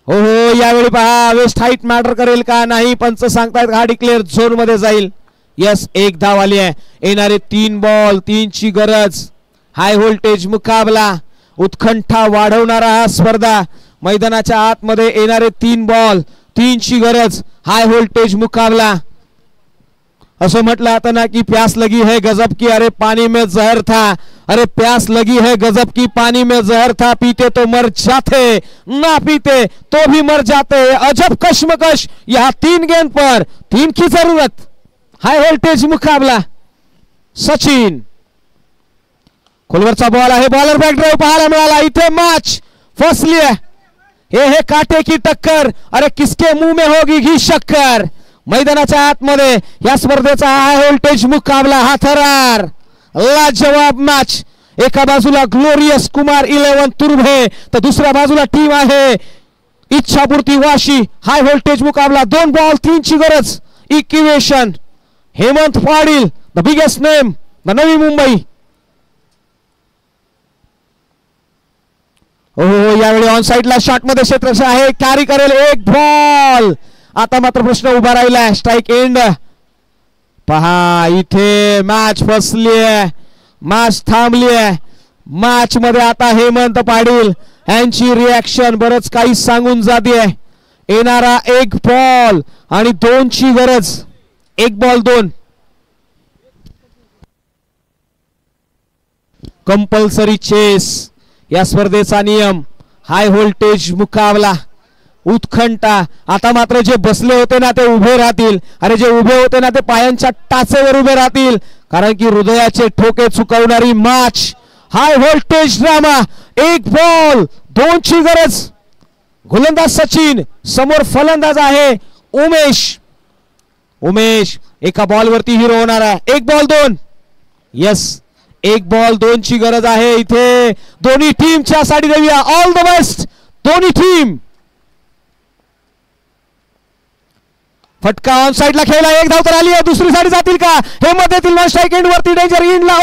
हो यावेळी पहा वेस्ट हाईट मॅटर करेल का नाही. पंच सांगतायत हा डिक्लेअर झोन मध्ये जाईल. यस, 1 धाव आली आहे. येणारे 3 बॉल 3ची गरज. हाय व्होल्टेज मुकाबला. उत्कंठा वाढवणारा हा स्पर्धा. मैदानाच्या आतमध्ये येणारे 3 बॉल 3ची गरज. हाय व्होल्टेज मुकाबला. असं म्हटलं आता ना की प्यास लगी है गजब की, अरे पानी में जहर था. अरे प्यास लगी है गजब की, पानी में जहर था. पीते तो मर जाते, ना पीते तो भी मर जाते. अजब कश्मकश. यहाँ 3 गेंद पर 3 की जरूरत. हाय व्होल्टेज मुकाबला. सचिन खोलवरचा बॉल आहे. बॉलर बॅक ड्राइव्ह पाहायला मिळाला. इथे मॅच फसली आहे. हे काटे की टक्कर. अरे किसके मुंह में होगी घी शक्कर. मैदानाच्या आतमध्ये या स्पर्धेचा हाय व्होल्टेज मुकाबला. हा थरार लाजवाब मॅच. एका बाजूला ग्लोरियस कुमार 11 तुर्भे, तर दुसऱ्या बाजूला टीम आहे इच्छापूर्ती वाशी. हाय व्होल्टेज मुकाबला. 2 बॉल 3ची गरज. Equation. Hemant Patil the biggest name the Navi Mumbai. यावेळी ऑन साइडला शॉट मध्ये क्षेत्ररक्षक आहे. कॅरी करेल 1 बॉल. आता मात्र प्रश्न उभा राहिला. Strike end. पहा इथे मॅच फसली आहे. मॅच थांबली आहे. मॅच मध्ये आता हेमंत पाटील यांची रिॲक्शन बरंच काही सांगून जाते. येणारा 1 बॉल आणि 2ची गरज. 1 बॉल 2. कंपल्सरी चेस या स्पर्धेचा नियम. हाय व्होल्टेज मुकाबला. उत्कंठा. आता मात्र जे बसले होते ना ते उभे राहतील. अरे जे उभे होते ना ते पायांच्या टाचेवर उभे राहतील, कारण की हृदयाचे ठोके चुकवणारी match. High voltage drama. 1 ball 2ची गरज. गोलंदाज सचिन, समोर फलंदाज आहे उमेश. एका बॉल वरती हिरो होणार आहे. 1 बॉल 2. यस, 1 बॉल 2ची गरज आहे इथे. दोन्ही टीमच्या साठी देऊया ऑल द बेस्ट दोन्ही टीम. फटका ऑन साइडला खेळला. 1 धाव तर आली आहे. दुसरी साइड जातील का. हे मध्ये येतील. स्ट्राईक एंड वरती डेंजर इंडला.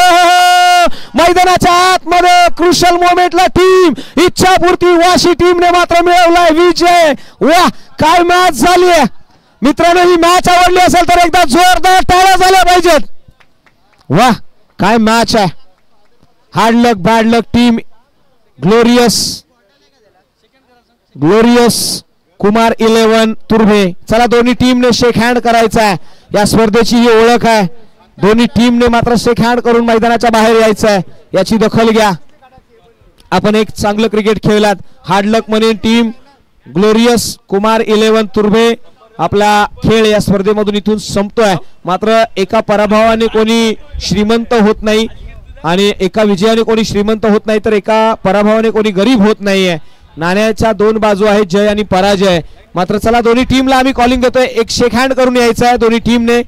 मैदानाच्या आतमध्ये क्रुशल मोमेंटला टीम इच्छापूर्ती वाशी टीमने मात्र मिळवलाय विजय. वाह, काय मॅच झाली आहे मित्रांनो. ही मॅच आवडली असेल तर एकदा जोरदार टाळ्या झाल्या पाहिजेत. वाह, काय मॅच आहे. हार्ड लक बॅड लक टीम ग्लोरियस कुमार 11 तुर्भे. चला दोन्ही टीमने शेक हँड करायचा आहे. या स्पर्धेची ही ओळख आहे. दोन्ही टीमने मात्र शेक हँड करून मैदानाच्या बाहेर यायचं आहे. याची दखल घ्या. आपण एक चांगलं क्रिकेट खेळलात. हार्ड लक म्हणेन टीम ग्लोरियस कुमार 11 तुर्भे. आपला खेळ या स्पर्धेमधून इथून संपतोय. मात्र एका पराभवाने कोणी श्रीमंत होत नाही आणि एका विजयाने कोणी श्रीमंत होत नाही, तर एका पराभवाने कोणी गरीब होत नाहीये. नाण्याच्या दोन बाजू आहेत, जय आणि पराजय. मात्र चला दोन्ही टीमला आम्ही कॉलिंग देतोय. एक शेक हँड करून यायचं आहे दोन्ही टीमने.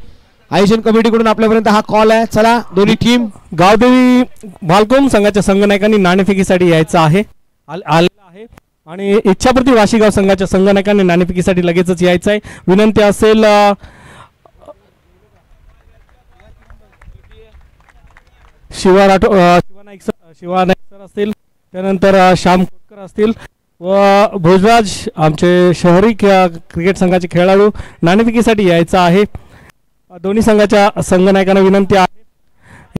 आयोजन कमिटीकडून आपल्यापर्यंत हा कॉल आहे. चला दोन्ही टीम. गावदेवी भालकोम संघाच्या संघनायकांनी नाणेफेकीसाठी यायचं आहे आलेलं आहे आणि इच्छापूर्ती वाशीगाव संघाच्या संघनायकांनी नाणेफेकीसाठी लगेचच यायचं आहे. विनंती असेल शिवा नाईक सर असतील, त्यानंतर श्याम खोतकर असतील व भोजराज आमचे शहरी क्रिकेट संघाचे खेळाडू नाणेफेकीसाठी यायचं आहे. दोन्ही संघाच्या संघनायकांना विनंती आहे.